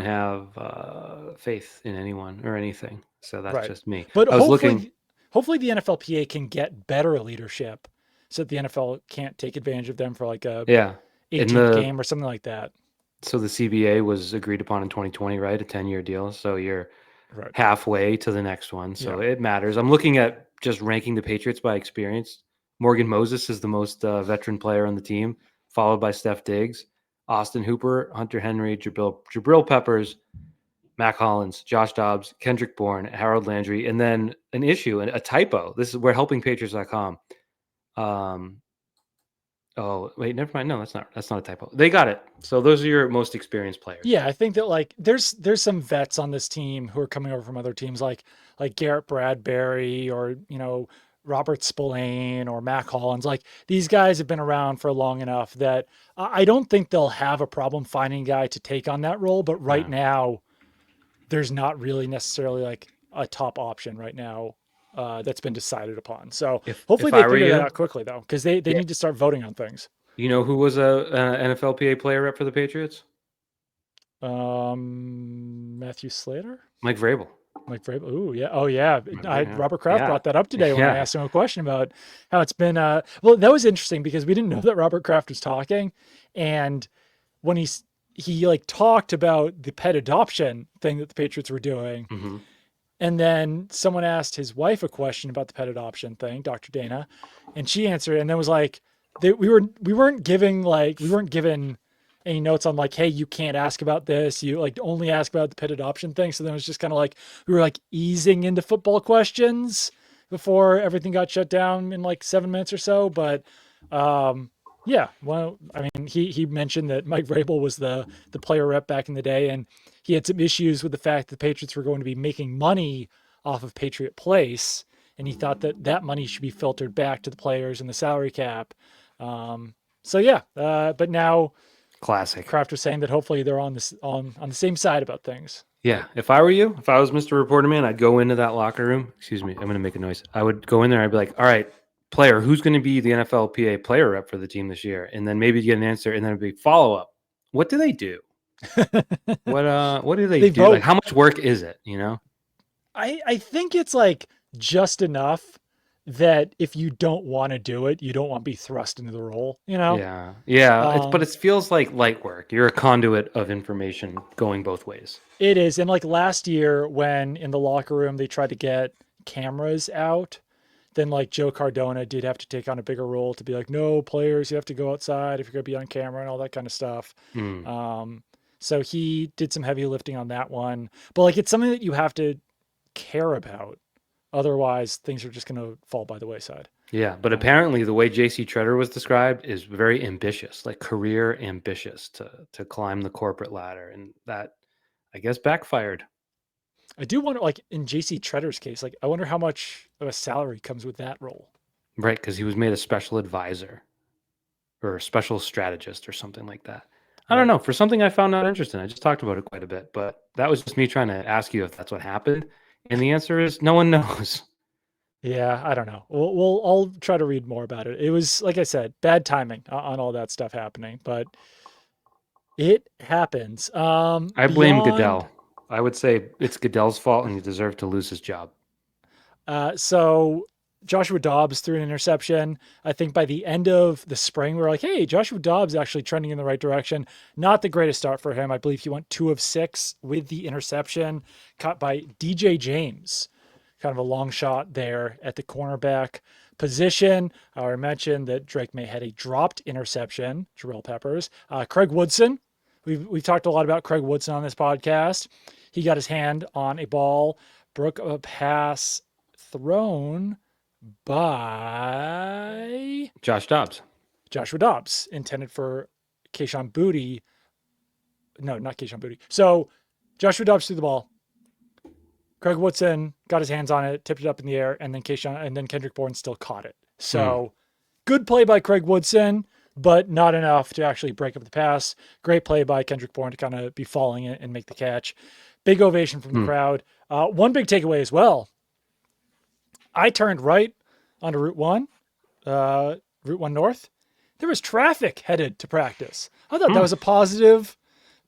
have faith in anyone or anything. So that's Right. just me. But I was looking. hopefully the NFLPA can get better leadership so that the NFL can't take advantage of them for like a Yeah. In 18th the game or something like that. so the CBA was agreed upon in 2020, right? A 10-year deal. So you're Right. halfway to the next one. Yeah. So it matters. I'm looking at just ranking the Patriots by experience. Morgan Moses is the most veteran player on the team, followed by Steph Diggs, Austin Hooper, Hunter Henry, Jabril Peppers, Mac Hollins, Josh Dobbs, Kendrick Bourne, Harold Landry, and then an issue, a typo. This is we're helping Patriots.com. Oh, wait, never mind. No, that's not a typo. They got it. So those are your most experienced players. Yeah, I think that like there's some vets on this team who are coming over from other teams like Garrett Bradbury or Robert Spillane or Mac Hollins. Like these guys have been around for long enough that I don't think they'll have a problem finding a guy to take on that role. But right Yeah. now, there's not really necessarily like a top option right now that's been decided upon. So hopefully If they I were figure that you, out quickly though, because they yeah. need to start voting on things. You know who was a NFLPA player rep for the Patriots? Matthew Slater. Mike Vrabel. Mike Vrabel. Ooh, yeah. Oh, yeah. Yeah. Robert Kraft Yeah. brought that up today when I Yeah. asked him a question about how it's been. Well, that was interesting because we didn't know that Robert Kraft was talking, and when he like talked about the pet adoption thing that the Patriots were doing, Hmm. and then someone asked his wife a question about the pet adoption thing, Dr. Dana, and she answered, and then was like, we weren't given any notes on like, hey, you can't ask about this. You like only ask about the pet adoption thing. So then it was just kind of like we were like easing into football questions before everything got shut down in like 7 minutes or so. But yeah, well, I mean, he mentioned that Mike Vrabel was the player rep back in the day, and he had some issues with the fact that the Patriots were going to be making money off of Patriot Place, and he thought that that money should be filtered back to the players and the salary cap. So yeah, but now Classic. Kraft was saying that hopefully they're on this on the same side about things. Yeah. If I were you, if I was Mr. Reporter Man, I'd go into that locker room. Excuse me. I'm going to make a noise. I would go in there. I'd be like, all right, player, who's going to be the NFLPA player rep for the team this year? And then maybe get an answer. And then it'd be follow up. What do they do? What do they They do? Like, vote. how much work is it? You know? I think it's like just enough that if you don't want to do it, you don't want to be thrust into the role, Yeah. Yeah. But Um, it feels like light work. You're a conduit of information going both ways. it is. And like last year when in the locker room they tried to get cameras out, then like Joe Cardona did have to take on a bigger role to be like, no, players, you have to go outside if you're gonna be on camera and all that kind of stuff. Mm. Um, so he did some heavy lifting on that one. But like it's something that you have to care about. Otherwise, things are just gonna fall by the wayside. Yeah, but Um, apparently the way JC Treader was described is very ambitious, like career ambitious to climb the corporate ladder, and that I guess backfired. I do wonder, like in JC Tretter's case, like I wonder how much of a salary comes with that role. Right, because he was made a special advisor or a special strategist or something like that. I don't Right. know. For something I found not interesting, I just talked about it quite a bit, but that was just me trying to ask you if that's what happened, and the answer is no one knows. Yeah, I don't know. I'll try to read more about it. It was like I said, bad timing on all that stuff happening, but it happens. I blame Beyond, Goodell. I would say it's Goodell's fault, and he deserved to lose his job. so Joshua Dobbs threw an interception. I think by the end of the spring, we were like, hey, Joshua Dobbs actually trending in the right direction. Not the greatest start for him. I believe he went 2 of 6 with the interception caught by DJ James. Kind of a long shot there at the cornerback position. I already mentioned that Drake Maye had a dropped interception, Jabril Peppers. Craig Woodson, we've talked a lot about Craig Woodson on this podcast. He got his hand on a ball, broke a pass thrown by Josh Dobbs. Joshua Dobbs, intended for Keishon Booty. No, not Keishon Booty. So Joshua Dobbs threw the ball. Craig Woodson got his hands on it, tipped it up in the air, and then Kendrick Bourne still caught it. So good play by Craig Woodson, but not enough to actually break up the pass. Great play by Kendrick Bourne to kind of be falling and make the catch. Big ovation from the crowd. One big takeaway as well. I turned right onto Route 1, Route 1 North. There was traffic headed to practice. I thought that was a positive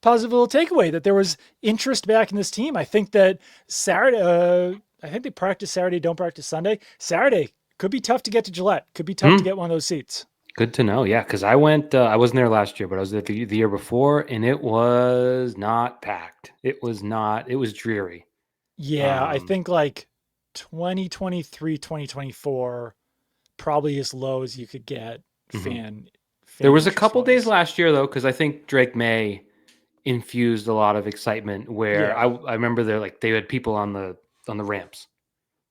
little takeaway that there was interest back in this team. I think that Saturday, I think they practice Saturday, don't practice Sunday. Saturday could be tough to get to Gillette. Could be tough to Hmm. get one of those seats. Good to know. Yeah, because I went. I wasn't there last year, but I was there the year before, and it was not packed. It was not. It was dreary. Yeah, I Um, think like 2023, 2024, probably as low as you could get mhm. There fan was a interest couple days wise. last year though, because I think Drake May infused a lot of excitement. Where Yeah, I remember they had people on the ramps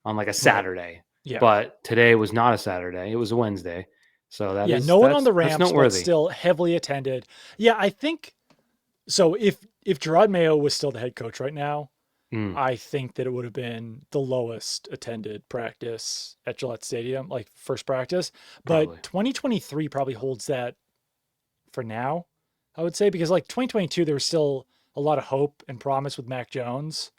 on like a right. Saturday, Yeah. but today was not a Saturday. It was a Wednesday, so Yeah, no one on the that's ramps, but noteworthy. still heavily attended. Yeah, I think so. If Gerard Mayo was still the head coach right now, Mm, I think that it would have been the lowest attended practice at Gillette Stadium, like first practice. probably. But 2023 probably holds that for now, I would say, because like 2022, there was still a lot of hope and promise with Mac Jones.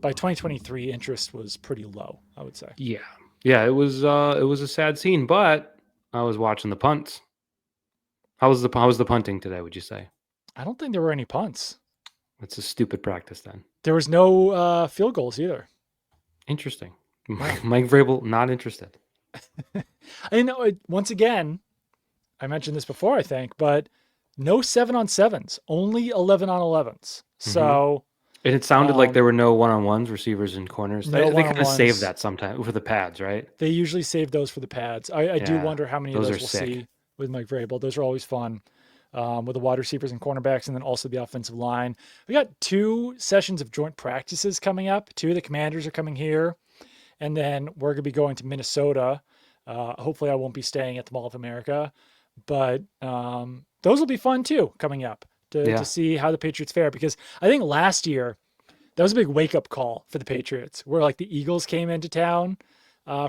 By 2023, interest was pretty low, I would say. Yeah. Yeah, it was a sad scene, but I was watching the punts. How was the punting today, would you say? I don't think there were any punts. It's a stupid practice then. There was no field goals either. Interesting. Yeah. Mike Vrabel not interested. And once again, I mentioned this before, I think, but no 7-on-7s, only 11-on-11s. Hmm. So And it sounded like there um, were no one-on-ones, receivers and corners. no They one kind on of save ones. that sometimes for the pads, right? They usually save those for the pads. I do Yeah. wonder how many of Those are those we'll sick. see with Mike Vrabel. Those are always fun with the wide receivers and cornerbacks, and then also the offensive line. We got 2 sessions of joint practices coming up. 2 of the Commanders are coming here, and then we're going to be going to Minnesota. Hopefully, I won't be staying at the Mall of America, but those will be fun too coming up to Yeah. see how the Patriots fare, because I think last year that was a big wake up call for the Patriots, where like the Eagles came into town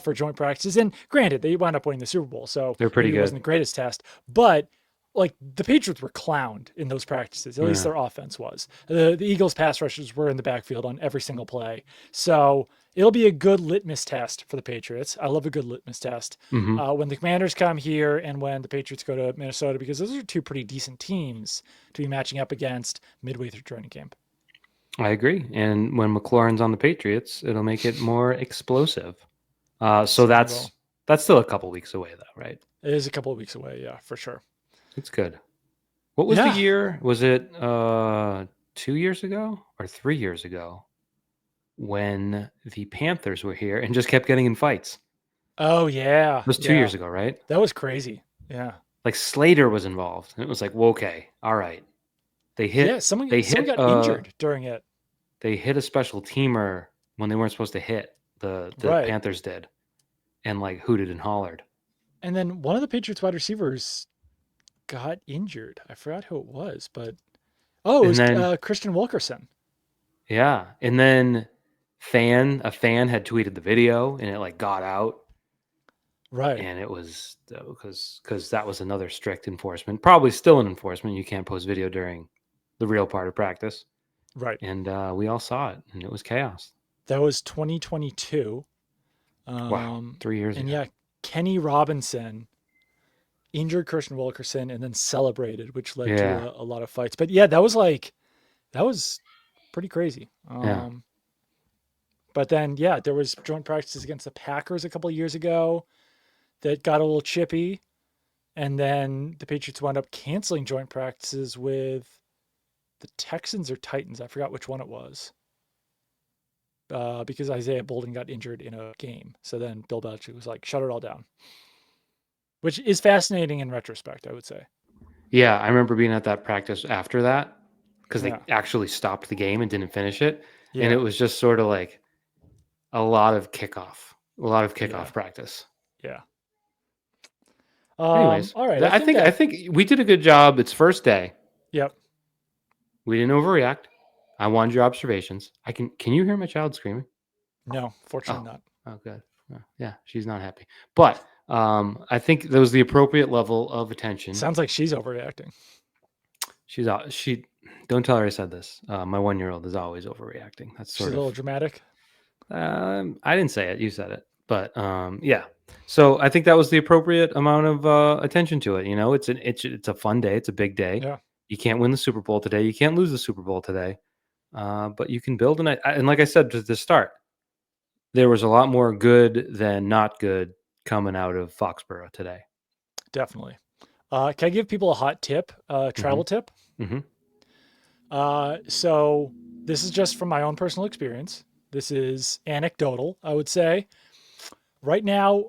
for joint practices. And granted, they wound up winning the Super Bowl, so They're pretty maybe it wasn't good. the greatest test, but like the Patriots were clowned in those practices. At least Yeah. their offense was. The Eagles pass rushers were in the backfield on every single play. So it'll be a good litmus test for the Patriots. I love a good litmus test Hmm. when the Commanders come here and when the Patriots go to Minnesota, because those are 2 pretty decent teams to be matching up against midway through training camp. I agree. And when McLaurin's on the Patriots, it'll make it more explosive. So Certainly will. that's still a couple weeks away, though, right? It is a couple of weeks away, yeah, for sure. It's good. What was the Yeah. year? Was it 2 years ago or 3 years ago when the Panthers were here and just kept getting in fights? Oh It yeah, was 2 years yeah. ago, right? That was crazy. Yeah. Like Slater was involved, and it was like, well, okay, all right. They Yeah, hit someone they someone hit got injured during it. they hit a special teamer when they weren't supposed to hit. The Right. Panthers did, and like hooted and hollered. And then one of the Patriots wide receivers got injured. I forgot who it was, but oh, it And was then Christian Wilkerson. yeah, and then a fan had tweeted the video, and it like got out, Right. and it was because that was another strict enforcement, probably still an enforcement. You can't post video during the real part of practice, Right. and we all saw it, and it was chaos. That was 2022. Wow, Um 3 years and ago. yeah, Kenny Robinson injured Christian Wilkerson and then celebrated, which led to Yeah, a lot of fights. But yeah, that was pretty crazy. yeah. But then, yeah, there was joint practices against the Packers a couple of years ago that got a little chippy, and then the Patriots wound up canceling joint practices with the Texans or Titans. I forgot which one it was, because Isaiah Bolden got injured in a game. So then Bill Belichick was like, "Shut it all down," which is fascinating in retrospect, I would say. Yeah, I remember being at that practice after that because they Yeah, actually stopped the game and didn't finish it, and it yeah, was just sort of like a lot of yeah, kickoff practice. yeah. Anyways, All right. I I think think that. we did a good job. It's first day. Yep. We didn't overreact. I wanted your observations. Can you hear my child screaming? No, fortunately Oh, not. oh, good. Yeah, she's not happy. But I think there was the appropriate level of attention. Sounds like she's overreacting. She's out. She don't tell her I said this. My 1-year-old is always overreacting. That's She's sort a of. little dramatic. I didn't say it. You said it. But yeah. So I think that was the appropriate amount of attention to it. You know, it's a fun day. It's a big day. Yeah. You can't win the Super Bowl today. You can't lose the Super Bowl today. But you can build and like I said to the start, there was a lot more good than not good coming out of Foxborough today. Definitely. Can I give people a hot tip, Mm-hmm. travel tip? Mm-hmm. So this is just from my own personal experience. This is anecdotal, I would say. Right now,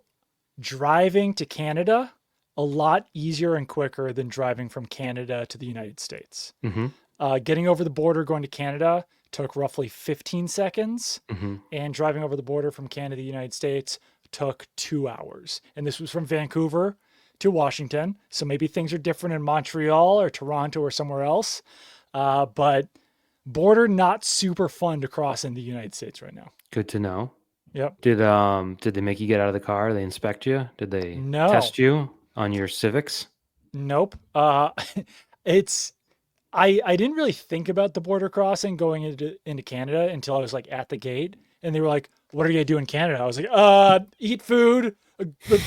driving to Canada, a lot easier and quicker than driving from Canada to the United States. Mm-hmm. Getting over the border going to Canada took roughly 15 seconds, Mm-hmm. and driving over the border from Canada to the United States took 2 hours. And this was from Vancouver to Washington. So maybe things are different in Montreal or Toronto or somewhere else. But border not super fun to cross in the United States right now. Good to know. Yep. Did they make you get out of the car? They inspect you? Did they No. test you on your civics? Nope. It's I didn't really think about the border crossing going into Canada until I was like at the gate, and they were like, "What are you gonna do in Canada?" I was like, eat food,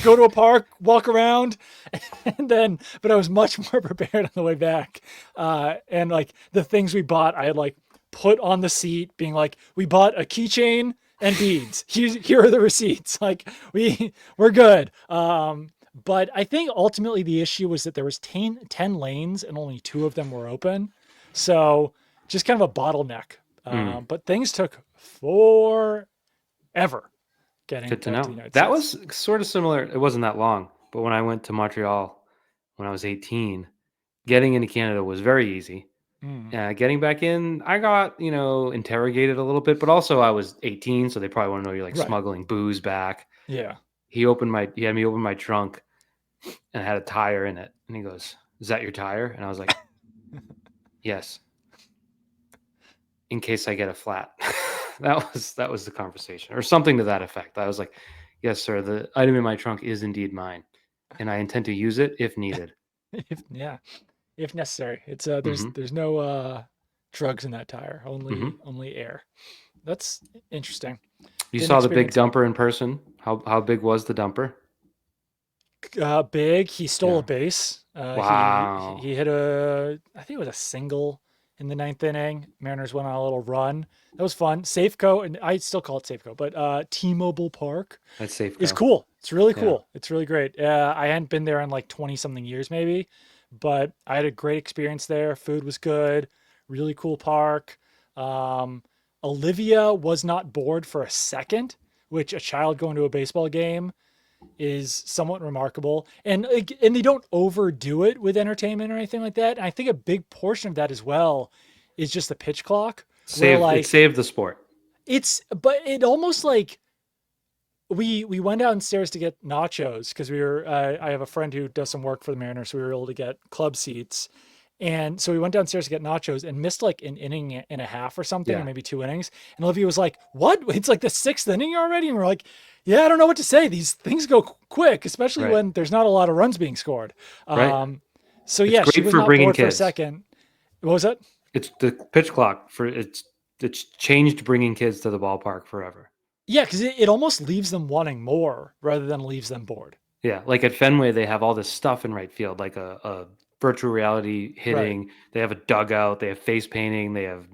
go to a park, walk around," and then, but I was much more prepared on the way back, and like the things we bought, I had like put on the seat, being like, "We bought a keychain and beads. Here are the receipts. Like we're good." But I think ultimately the issue was that there was 10 lanes and only two of them were open. So just kind of a bottleneck. Mm, But things took forever getting good to to the know. United That States. was sort of similar. It wasn't that long, but when I went to Montreal when I was 18, getting into Canada was very easy. Mm, Getting back in, I got, interrogated a little bit, but also I was 18, so they probably want to know you're like right. smuggling booze back. Yeah. He had me open my trunk and it had a tire in it. And he goes, "Is that your tire?" And I was like, "Yes, in case I get a flat." That was the conversation, or something to that effect. I was like, "Yes, sir, the item in my trunk is indeed mine, and I intend to use it if needed." Yeah. If necessary. It's Hmm. there's no drugs in that tire. Hmm. Only air. That's interesting. You Didn't saw the big experience that. dumper in person. How big was the dumper? Big. He stole a Yeah. base. Wow. He hit I think it was a single in the ninth inning. Mariners went on a little run. That was fun. Safeco, and I still call it Safeco, but T-Mobile Park That's safe is go. cool. It's really Yeah. cool. It's really great. I hadn't been there in like 20 something years, maybe, but I had a great experience there. Food was good. Really cool park. Um, Olivia was not bored for a second, which a child going to a baseball game is somewhat remarkable. And they don't overdo it with entertainment or anything like that. And I think a big portion of that as well is just the pitch clock, where It like saved the sport. but it almost like we went downstairs to get nachos because we were I have a friend who does some work for the Mariners, so we were able to get club seats. And so we went downstairs to get nachos and missed like an inning and a half or something, or Yeah. maybe two innings. And Olivia was like, "What? It's like the sixth inning already?" And we're like, "Yeah, I don't know what to say. These things go quick, especially Right. when there's not a lot of runs being scored." Right. Um, so It's yeah, she great was for not bringing bored for a kids. second. What was that? It's the pitch clock for it's changed bringing kids to the ballpark forever. Yeah, because it almost leaves them wanting more rather than leaves them bored. Yeah, like at Fenway, they have all this stuff in right field, like a virtual reality Right. hitting. They have a dugout. They have face painting. They have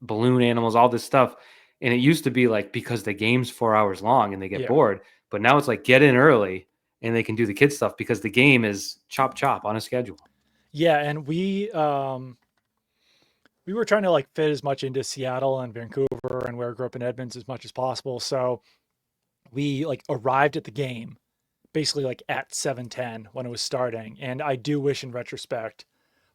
balloon animals. All this stuff. And it used to be like because the game's 4 hours long and they get Yeah. bored, but now it's like get in early and they can do the kid stuff because the game is chop chop on a schedule. Yeah, and we were trying to like fit as much into Seattle and Vancouver and where I grew up in Edmonds as much as possible. So we like arrived at the game basically like at 7:10 when it was starting. And I do wish in retrospect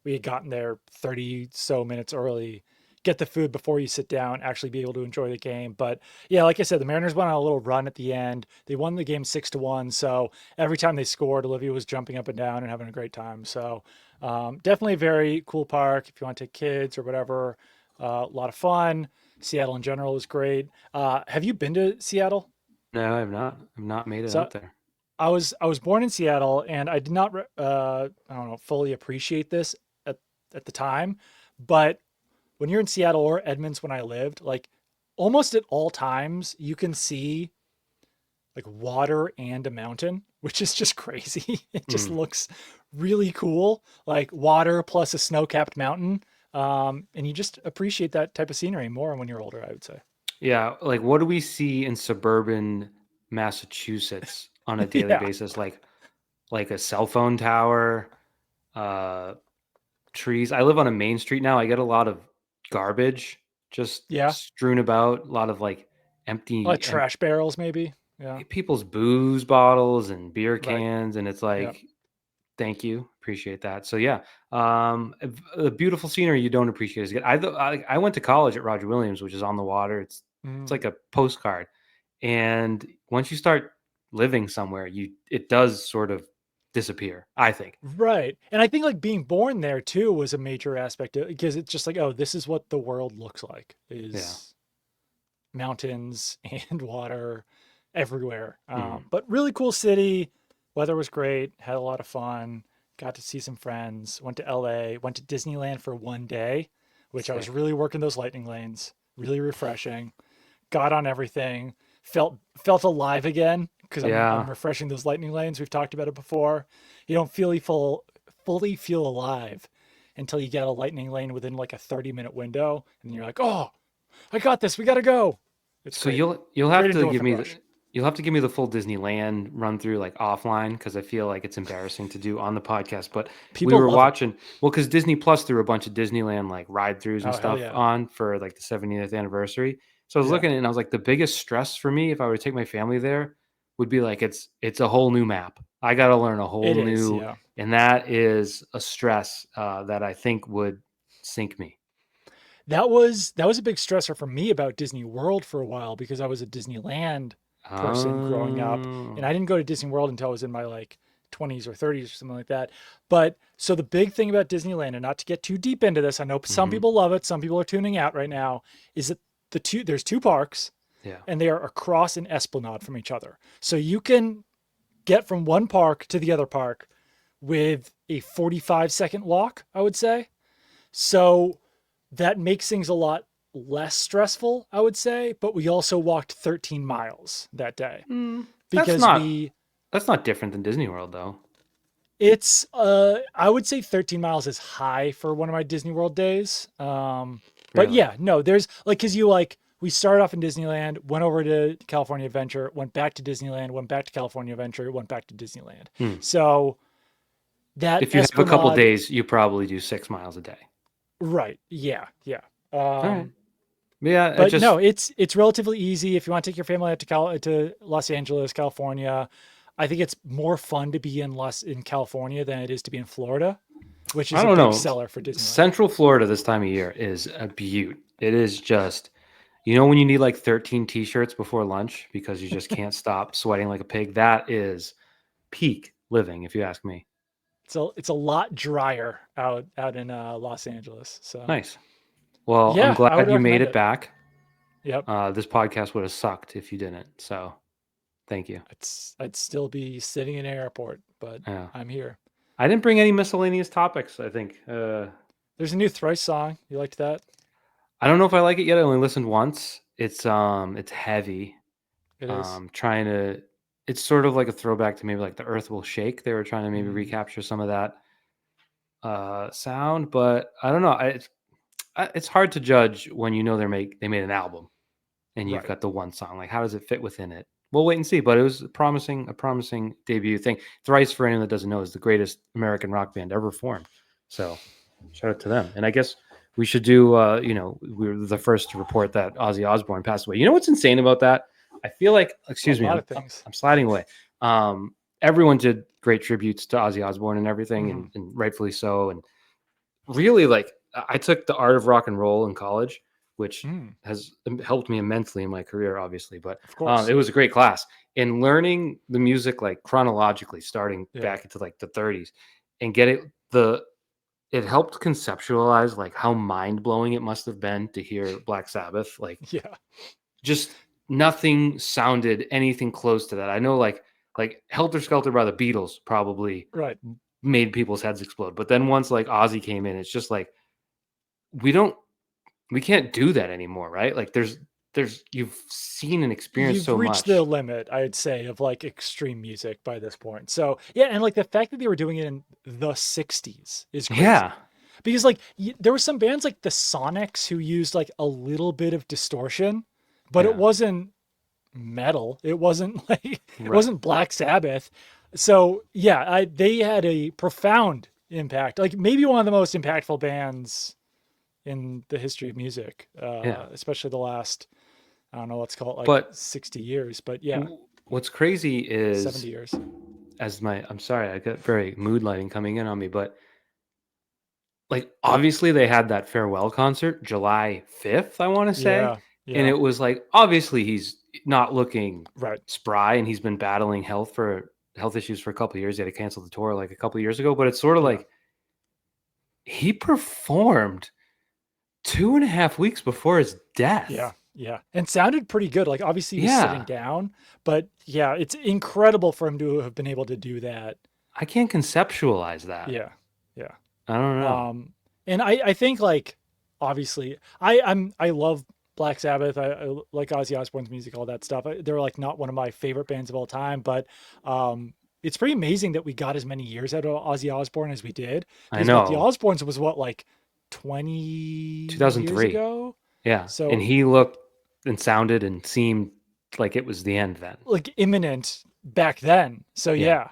we had gotten there 30 so minutes early, get the food before you sit down, actually be able to enjoy the game. But yeah, like I said, the Mariners went on a little run at the end. They won the game 6-1. So every time they scored, Olivia was jumping up and down and having a great time. So definitely a very cool park if you want to take kids or whatever. A lot of fun. Seattle in general is great. Have you been to Seattle? No, I have not. I've not made it So out there. I was born in Seattle, and I did not I don't know fully appreciate this at at the time, but when you're in Seattle or Edmonds when I lived, like almost at all times you can see like water and a mountain, which is just crazy. It just Mm. looks really cool, like water plus a snow-capped mountain. And you just appreciate that type of scenery more when you're older, I would say. Yeah, like what do we see in suburban Massachusetts on a daily Yeah. basis? Like a cell phone tower, uh, trees. I live on a main street now. I get a lot of garbage just Yeah. strewn about. A lot of like Like empty, trash barrels, maybe. Yeah. people's booze bottles and beer Right. cans, and it's Yeah. like, thank you, appreciate that. So yeah, a beautiful scenery you don't appreciate is good. I went to college at Roger Williams, which is on the water. It's Mm. like a postcard, and once you start living somewhere, it does sort of disappear. I think. Right. And I think like being born there too was a major aspect of, because it's just like, oh, this is what the world looks like Yeah. is mountains and water everywhere. Mhm. But really cool city. Weather was great. Had a lot of fun. Got to see some friends. Went to LA. Went to Disneyland for one day, which I was Sick. really working those lightning lanes. Really refreshing. Got on everything. Felt alive again because I'm Yeah. refreshing those lightning lanes. We've talked about it before. You don't fully feel alive until you get a lightning lane within like a 30-minute window, and you're like, oh, I got this. We got to go. It's So great. you'll have Great to give endorphin me rush. the full Disneyland run through like offline because I feel like it's embarrassing to do on the podcast. But we People were love it. watching because Disney Plus threw a bunch of Disneyland like ride throughs and Oh, hell stuff yeah. on for like the 70th anniversary. So I was Yeah. looking and I was like, the biggest stress for me if I were to take my family there would be like it's a whole new map. I got to learn a whole It is. new, Yeah. and that is a stress that I think would sink me. That was a big stressor for me about Disney World for a while because I was a Disneyland person growing up, and Oh. I didn't go to Disney World until I was in my like 20s or 30s or something like that. But so the big thing about Disneyland, and not to get too deep into this, I know some Hmm. people love it, some people are tuning out right now, is that there's two parks Yeah. and they are across an esplanade from each other. So you can get from one park to the other park with a 45-second walk, I would say. So that makes things a lot less stressful, I would say. But we also walked 13 miles that day Mm, that's because not that's not different than Disney World though. I would say 13 miles is high for one of my Disney World days. But Really? yeah, no, there's like, cause you like, we started off in Disneyland, went over to California Adventure, went back to Disneyland, went back to California Adventure, went back to Disneyland. Hmm. So that If you have a couple Esplanade, days, you probably do 6 miles a day. right. Yeah. Yeah. All right. Um, Yeah, it but no, just it's relatively easy if you want to take your family out to Los Angeles, California. I think it's more fun to be in California than it is to be in Florida, which I is a don't big know. seller for Disneyland. Central Florida this time of year is a beaut. It is just, when you need like 13 t-shirts before lunch because you just can't stop sweating like a pig. That is peak living, if you ask me. It's a lot drier out in Los Angeles. So Nice. Well, I'm yeah, I would glad you made recommend it it. back. Yep, This podcast would have sucked if you didn't. So thank you. I'd still be sitting in an airport, but Yeah. I'm here. I didn't bring any miscellaneous topics, I think. There's a new Thrice song. You liked that? I don't know if I like it yet. I only listened once. It's heavy. It is. Trying to It's sort of like a throwback to maybe like the Earth Will Shake. They were trying to maybe Mm, recapture some of that sound, but I don't know. It's hard to judge when they made an album and you've right. got the one song. Like, how does it fit within it? We'll wait and see. But it was a promising debut thing. Thrice, for anyone that doesn't know, is the greatest American rock band ever formed. So shout out to them. And I guess we should do. We were the first to report that Ozzy Osbourne passed away. You know what's insane about that? I feel like, A excuse me, lot I'm of things. I'm sliding away. Everyone did great tributes to Ozzy Osbourne and everything, Hmm. and rightfully so. And really, like, I took the art of rock and roll in college, which Mm, has helped me immensely in my career, obviously. But of course. it was a great class. And learning the music like chronologically, starting Yeah. back into like the 30s, and get it helped conceptualize like how mind blowing it must have been to hear Black Sabbath. Like, Yeah. just nothing sounded anything close to that. I know like Helter Skelter by the Beatles probably Right. made people's heads explode. But then once like Ozzy came in, it's just like we don't we can't do that anymore, right? Like there's you've seen and experienced You've so reached the much. limit, I'd say, of like extreme music by this point. So yeah, and like the fact that they were doing it in the 60s is Yeah. crazy. Because like there were some bands like the Sonics who used like a little bit of distortion, but it Yeah. wasn't metal. It wasn't like it Right. wasn't Black Sabbath. So yeah, they had a profound impact. Like maybe one of the most impactful bands in the history of music, Yeah. especially the last, I don't know, let's call it like But 60 years, but yeah, what's crazy 70 is, years. I'm sorry, I got very mood lighting coming in on me, but like obviously they had that farewell concert July 5th, I want to say. Yeah, And yeah, it was like obviously he's not looking right. spry and he's been battling health issues for a couple of years. He had to cancel the tour like a couple of years ago, but it's sort of Yeah, like he performed 2.5 weeks before his yeah, death. yeah. And sounded pretty good. Like obviously he was sitting Yeah. down, but yeah, it's incredible for him to have been able to do that. I can't conceptualize that. Yeah, yeah. I don't know. Um, and I think like obviously I love Black Sabbath. I like Ozzy Osbourne's music, all that stuff. They're like not one of my favorite bands of all time, but it's pretty amazing that we got as many years out of Ozzy Osbourne as we did. I Because what the know. Osbournes was what like 20 years 2003. ago. Yeah. And So he looked and sounded and seemed like it was the end then. like imminent back then. So Yeah.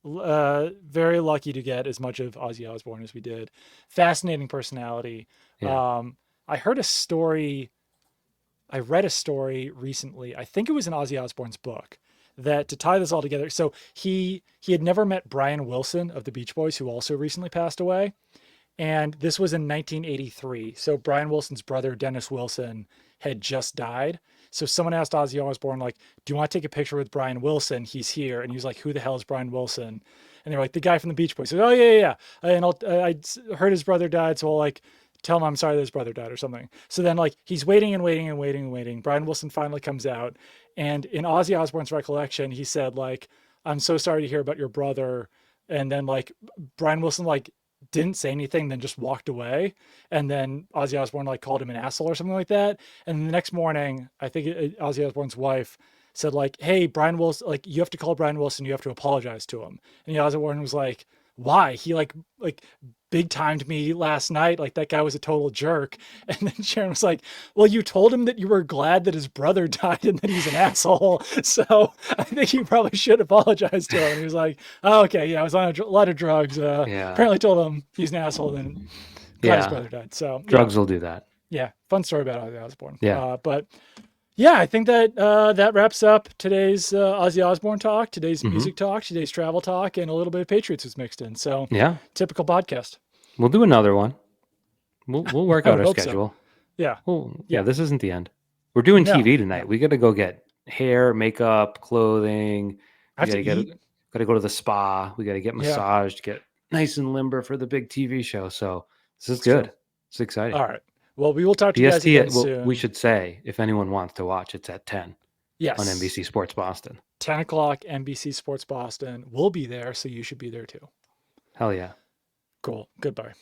yeah, very lucky to get as much of Ozzy Osbourne as we did. Fascinating personality. Yeah. I heard a story. I read a story recently. I think it was in Ozzy Osbourne's book that to tie this all together. So he had never met Brian Wilson of the Beach Boys, who also recently passed away, and this was in 1983. So Brian Wilson's brother Dennis Wilson had just died. So someone asked Ozzy Osbourne, like, "Do you want to take a picture with Brian Wilson? He's here." And he was like, "Who the hell is Brian Wilson?" And they were like, "The guy from the Beach Boys." So, "Oh yeah, yeah, yeah." And I heard his brother died, so I'll like tell him I'm sorry that his brother died or something. So then like he's waiting and waiting and waiting and waiting. Brian Wilson finally comes out, and in Ozzy Osbourne's recollection, he said like, "I'm so sorry to hear about your brother." And then like Brian Wilson like didn't say anything, then just walked away. And then Ozzy Osbourne like called him an asshole or something like that. And the next morning, I think Ozzy Osbourne's wife said like, "Hey, Brian Wilson, like you have to call Brian Wilson. You have to apologize to him." And Ozzy Osbourne was like, "Why? He like big timed me last night. Like that guy was a total jerk." And then Sharon was like, "Well, you told him that you were glad that his brother died and that he's an asshole. So I think you probably should apologize to him." And he was like, "Oh, okay, yeah, I was on a lot of drugs. Yeah. Apparently told him he's an asshole and glad his Yeah. brother died." So yeah, Drugs will do that. yeah, fun story about Ozzy Osbourne. Yeah. But yeah, I think that that wraps up today's Ozzy Osbourne talk, today's Hmm. music talk, today's travel talk, and a little bit of Patriots was mixed in. So Yeah. typical podcast. We'll do another one. We'll work I out would our hope so. schedule. Yeah, Well, yeah, yeah. this isn't the end. We're doing No, TV tonight. no. We got to go get hair, makeup, clothing. I We have got to to get eat. got to go to the spa. We got to get Yeah, massaged, get nice and limber for the big TV show. So this is it's true. good. It's exciting. All right. Well, we will talk to you guys PST. again Well, we soon. should say if anyone wants to watch, it's at 10 on Yes. NBC Sports Boston. 10 o'clock, NBC Sports Boston. We'll be there, so you should be there too. Hell yeah. Cool. Goodbye.